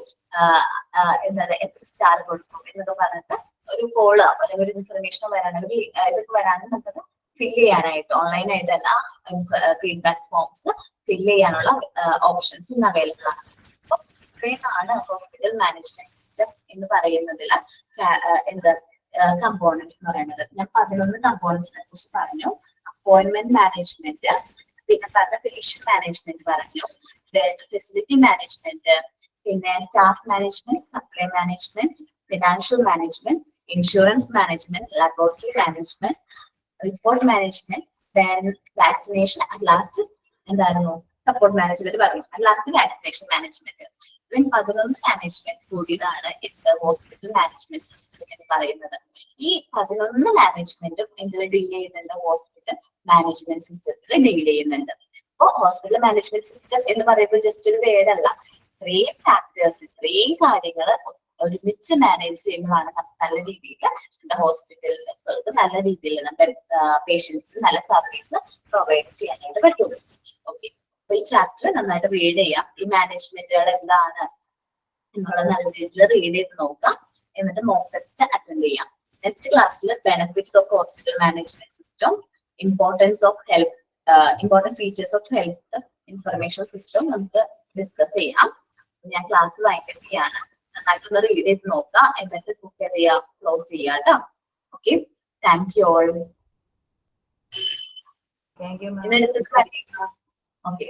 Speaker 1: എന്താണ് എത്ര സ്റ്റാർ കൊടുക്കും എന്നൊക്കെ പറഞ്ഞിട്ട് ഒരു കോള് അല്ലെങ്കിൽ ഒരു ഇൻഫർമേഷൻ വരാണെങ്കിൽ ഇതൊക്കെ വരാണെങ്കിൽ നമുക്കത് ഫിൽ ചെയ്യാനായിട്ട് ഓൺലൈനായിട്ടല്ല ഫീഡ്ബാക്ക് ഫോംസ് ഫിൽ ചെയ്യാനുള്ള ഓപ്ഷൻസ് ഇന്ന് അവൈലബിൾ ആണ്. സോ ഇത്രയുമാണ് ഹോസ്പിറ്റൽ മാനേജ്മെന്റ് സിസ്റ്റം എന്ന് പറയുന്നതിൽ എന്താ കമ്പോണൻസ് എന്ന് പറയുന്നത്. ഞാൻ 11 കമ്പോണൻസിനെ കുറിച്ച് പറഞ്ഞു. അപ്പോയിന്റ്മെന്റ് മാനേജ്മെന്റ്, പിന്നെ പറഞ്ഞ ഫിലിഷ്യൻ മാനേജ്മെന്റ് പറഞ്ഞു, ഫെസിലിറ്റി മാനേജ്മെന്റ്, പിന്നെ staff management, supply management, financial management, insurance management, laboratory management, report management, then vaccination, at last എന്തായിരുന്നു സപ്പോർട്ട് മാനേജ്മെന്റ് പറഞ്ഞു, അറ്റ് ലാസ്റ്റ് വാക്സിനേഷൻ മാനേജ്മെന്റ്. ഇതിന് 11 മാനേജ്മെന്റ് കൂടിയതാണ് ഹോസ്പിറ്റൽ മാനേജ്മെന്റ് സിസ്റ്റം എന്ന് പറയുന്നത്. ഈ 11 മാനേജ്മെന്റും എന്തിൽ ഡീൽ ചെയ്യുന്നുണ്ട്? ഹോസ്പിറ്റൽ മാനേജ്മെന്റ് സിസ്റ്റത്തിൽ ഡീൽ ചെയ്യുന്നുണ്ട്. അപ്പൊ ഹോസ്പിറ്റൽ മാനേജ്മെന്റ് സിസ്റ്റം എന്ന് പറയുമ്പോൾ ജസ്റ്റ് ഒരു വേർഡല്ല, ഇത്രയും ഫാക്ടേഴ്സ്, ഇത്രയും കാര്യങ്ങൾ ഒരുമിച്ച് മാനേജ് ചെയ്യുമ്പോഴാണ് നമുക്ക് നല്ല രീതിയിൽ നമ്മുടെ ഹോസ്പിറ്റലുകൾക്ക് നല്ല രീതിയിൽ നമ്മുടെ പേഷ്യൻസിന് നല്ല സർവീസ് പ്രൊവൈഡ് ചെയ്യാനായിട്ട് പറ്റുള്ളൂ. ഓക്കെ, അപ്പൊ ഈ ചാപ്റ്റർ നന്നായിട്ട് റീഡ് ചെയ്യാം. ഈ മാനേജ്മെന്റുകൾ എന്താണ് എന്നുള്ളത് നല്ല രീതിയിൽ റീഡ് ചെയ്ത് നോക്കാം. എന്നിട്ട് മോക്ക് ടെസ്റ്റ് അറ്റൻഡ് ചെയ്യാം. നെക്സ്റ്റ് ക്ലാസ്സിൽ benefits of hospital management system, importance of health, important features of health information system നമുക്ക് ഡിസ്കസ് ചെയ്യാം. ഞാൻ ക്ലാസ് വൈൻഡപ്പ് ചെയ്യാണ്. നന്നായിട്ടൊന്ന് റീഡ് ചെയ്ത് നോക്കാം. എന്നിട്ട് ബുക്ക് ചെയ്യാം, ക്ലോസ് ചെയ്യാം കേട്ടോ. Okay, thank you all.
Speaker 3: Thank you, ma'am.
Speaker 1: ഇന്നെടുത്ത് ഓക്കെ.